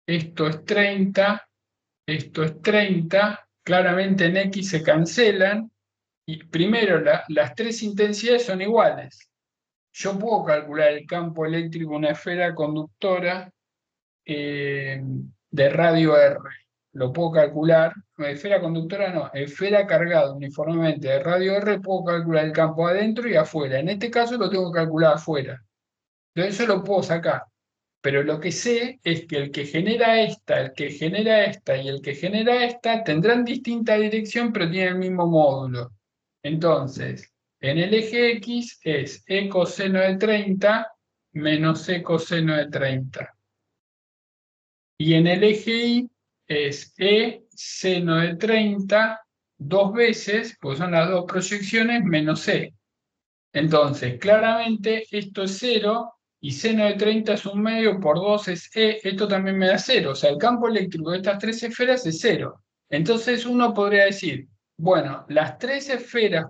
esto es 30, esto es 30, claramente en X se cancelan. Y primero, las tres intensidades son iguales. Yo puedo calcular el campo eléctrico de una esfera conductora de radio R. Lo puedo calcular. No, esfera conductora no, esfera cargada uniformemente de radio R, puedo calcular el campo adentro y afuera. En este caso lo tengo que calcular afuera. Entonces eso lo puedo sacar. Pero lo que sé es que el que genera esta, el que genera esta y el que genera esta tendrán distinta dirección, pero tienen el mismo módulo. Entonces, en el eje X es E coseno de 30 menos E coseno de 30. Y en el eje Y es E seno de 30 dos veces, pues son las dos proyecciones, menos E. Entonces, claramente esto es 0 y seno de 30 es 1/2 por 2 es E, esto también me da 0. O sea, el campo eléctrico de estas tres esferas es 0. Entonces uno podría decir, bueno, las tres esferas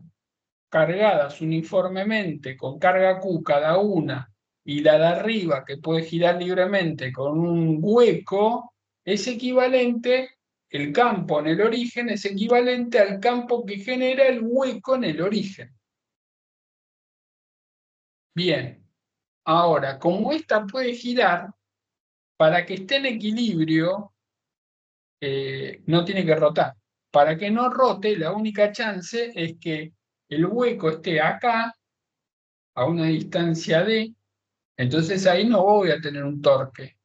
cargadas uniformemente con carga Q cada una, y la de arriba que puede girar libremente con un hueco, es equivalente, el campo en el origen es equivalente al campo que genera el hueco en el origen. Bien, ahora, como esta puede girar, para que esté en equilibrio, no tiene que rotar. Para que no rote, la única chance es que el hueco esté acá, a una distancia d, entonces ahí no voy a tener un torque,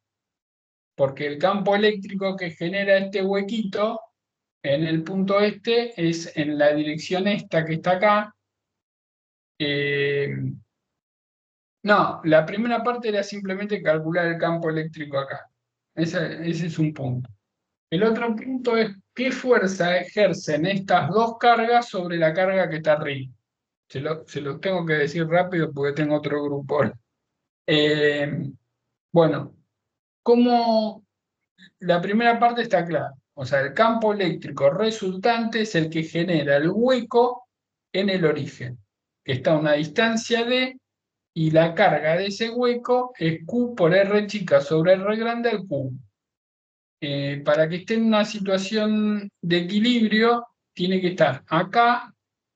porque el campo eléctrico que genera este huequito en el punto este es en la dirección esta que está acá. No, la primera parte era simplemente calcular el campo eléctrico acá. Ese es un punto. El otro punto es qué fuerza ejercen estas dos cargas sobre la carga que está arriba. Se los tengo que decir rápido porque tengo otro grupo. Bueno, como la primera parte está clara. O sea, el campo eléctrico resultante es el que genera el hueco en el origen, que está a una distancia d, y la carga de ese hueco es Q por R chica sobre R grande al cubo. Para que esté en una situación de equilibrio, tiene que estar acá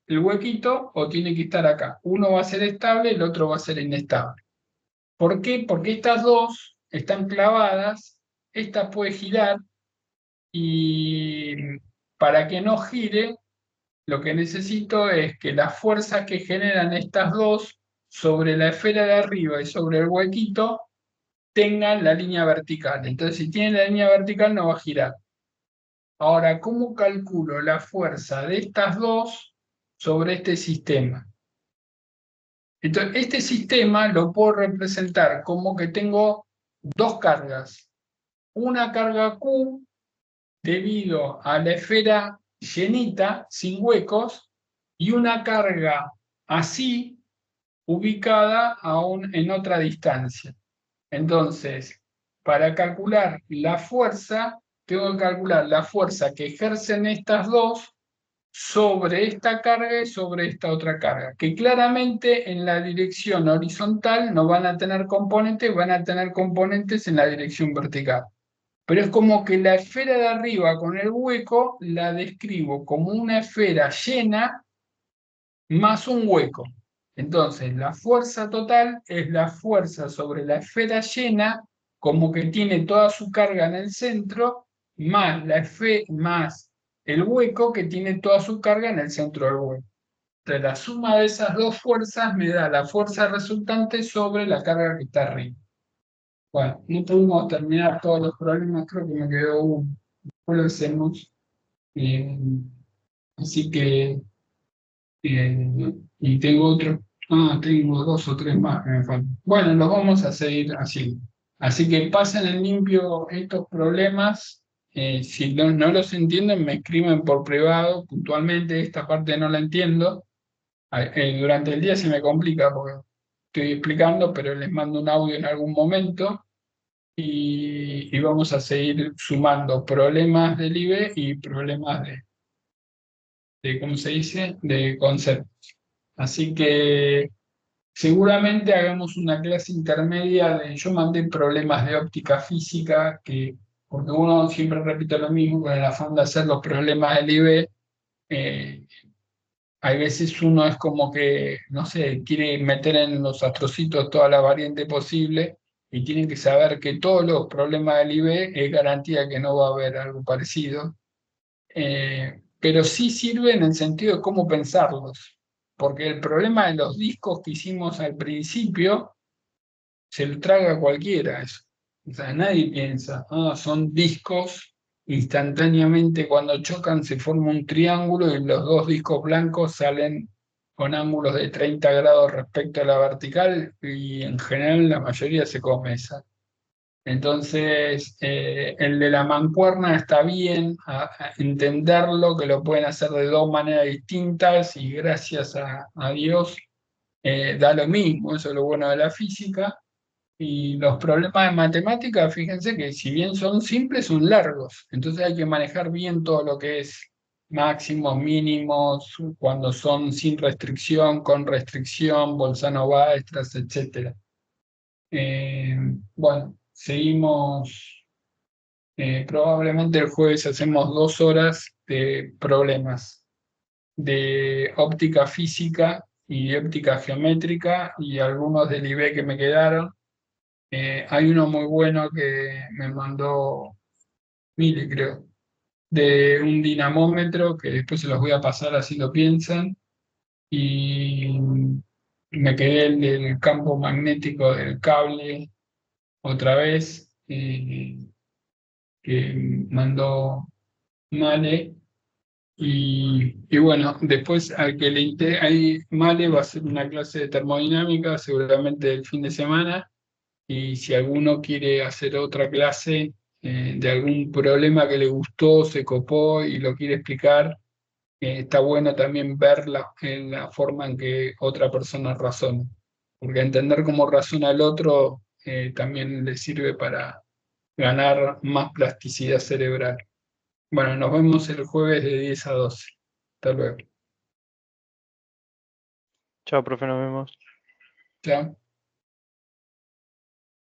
el huequito o tiene que estar acá. Uno va a ser estable, el otro va a ser inestable. ¿Por qué? Porque estas dos están clavadas, esta puede girar, y para que no gire, lo que necesito es que las fuerzas que generan estas dos sobre la esfera de arriba y sobre el huequito tengan la línea vertical. Entonces, si tiene la línea vertical, no va a girar. Ahora, ¿cómo calculo la fuerza de estas dos sobre este sistema? Entonces, este sistema lo puedo representar como que tengo dos cargas. Una carga Q debido a la esfera llenita, sin huecos, y una carga así, ubicada en otra distancia. Entonces, para calcular la fuerza, tengo que calcular la fuerza que ejercen estas dos sobre esta carga y sobre esta otra carga, que claramente en la dirección horizontal no van a tener componentes, van a tener componentes en la dirección vertical. Pero es como que la esfera de arriba con el hueco la describo como una esfera llena más un hueco. Entonces, la fuerza total es la fuerza sobre la esfera llena, como que tiene toda su carga en el centro, más más el hueco que tiene toda su carga en el centro del hueco. Entonces, la suma de esas dos fuerzas me da la fuerza resultante sobre la carga que está arriba. Bueno, no pudimos terminar todos los problemas, creo que me quedó uno. Después lo hacemos. eh, Así que y tengo otro, tengo dos o tres más que me faltan. Bueno, los vamos a seguir así. Así que pasen en limpio estos problemas. Si no los entienden, me escriben por privado, puntualmente. Esta parte no la entiendo. Durante el día se me complica porque estoy explicando, pero les mando un audio en algún momento. Y vamos a seguir sumando problemas del IBE y problemas ¿cómo se dice? De conceptos. Así que seguramente hagamos una clase intermedia yo mandé problemas de óptica física, porque uno siempre repite lo mismo con el afán de hacer los problemas del IB. Hay veces uno es como que, no sé, quiere meter en los astrocitos toda la variante posible y tiene que saber que todos los problemas del IB es garantía que no va a haber algo parecido. Pero sí sirve en el sentido de cómo pensarlos, porque el problema de los discos que hicimos al principio se lo traga cualquiera eso. O sea, nadie piensa, son discos, instantáneamente cuando chocan se forma un triángulo y los dos discos blancos salen con ángulos de 30 grados respecto a la vertical y en general la mayoría se come esa. Entonces, el de la mancuerna está bien, a entenderlo, que lo pueden hacer de dos maneras distintas y gracias a Dios da lo mismo, eso es lo bueno de la física. Y los problemas de matemática, fíjense que si bien son simples, son largos. Entonces hay que manejar bien todo lo que es máximos, mínimos, cuando son sin restricción, con restricción, Bolzano-Weierstrass, etc. Bueno, seguimos. Probablemente el jueves hacemos 2 horas de problemas de óptica física y de óptica geométrica y algunos del IB que me quedaron. Hay uno muy bueno que me mandó Mili, creo, de un dinamómetro que después se los voy a pasar así lo piensan. Y me quedé el del campo magnético del cable otra vez, que mandó Male. Y bueno, después al que ahí Male va a hacer una clase de termodinámica, seguramente el fin de semana. Y si alguno quiere hacer otra clase de algún problema que le gustó, se copó y lo quiere explicar, está bueno también ver en la forma en que otra persona razona. Porque entender cómo razona el otro también le sirve para ganar más plasticidad cerebral. Bueno, nos vemos el jueves de 10 a 12. Hasta luego. Chao, profe, nos vemos. Chao.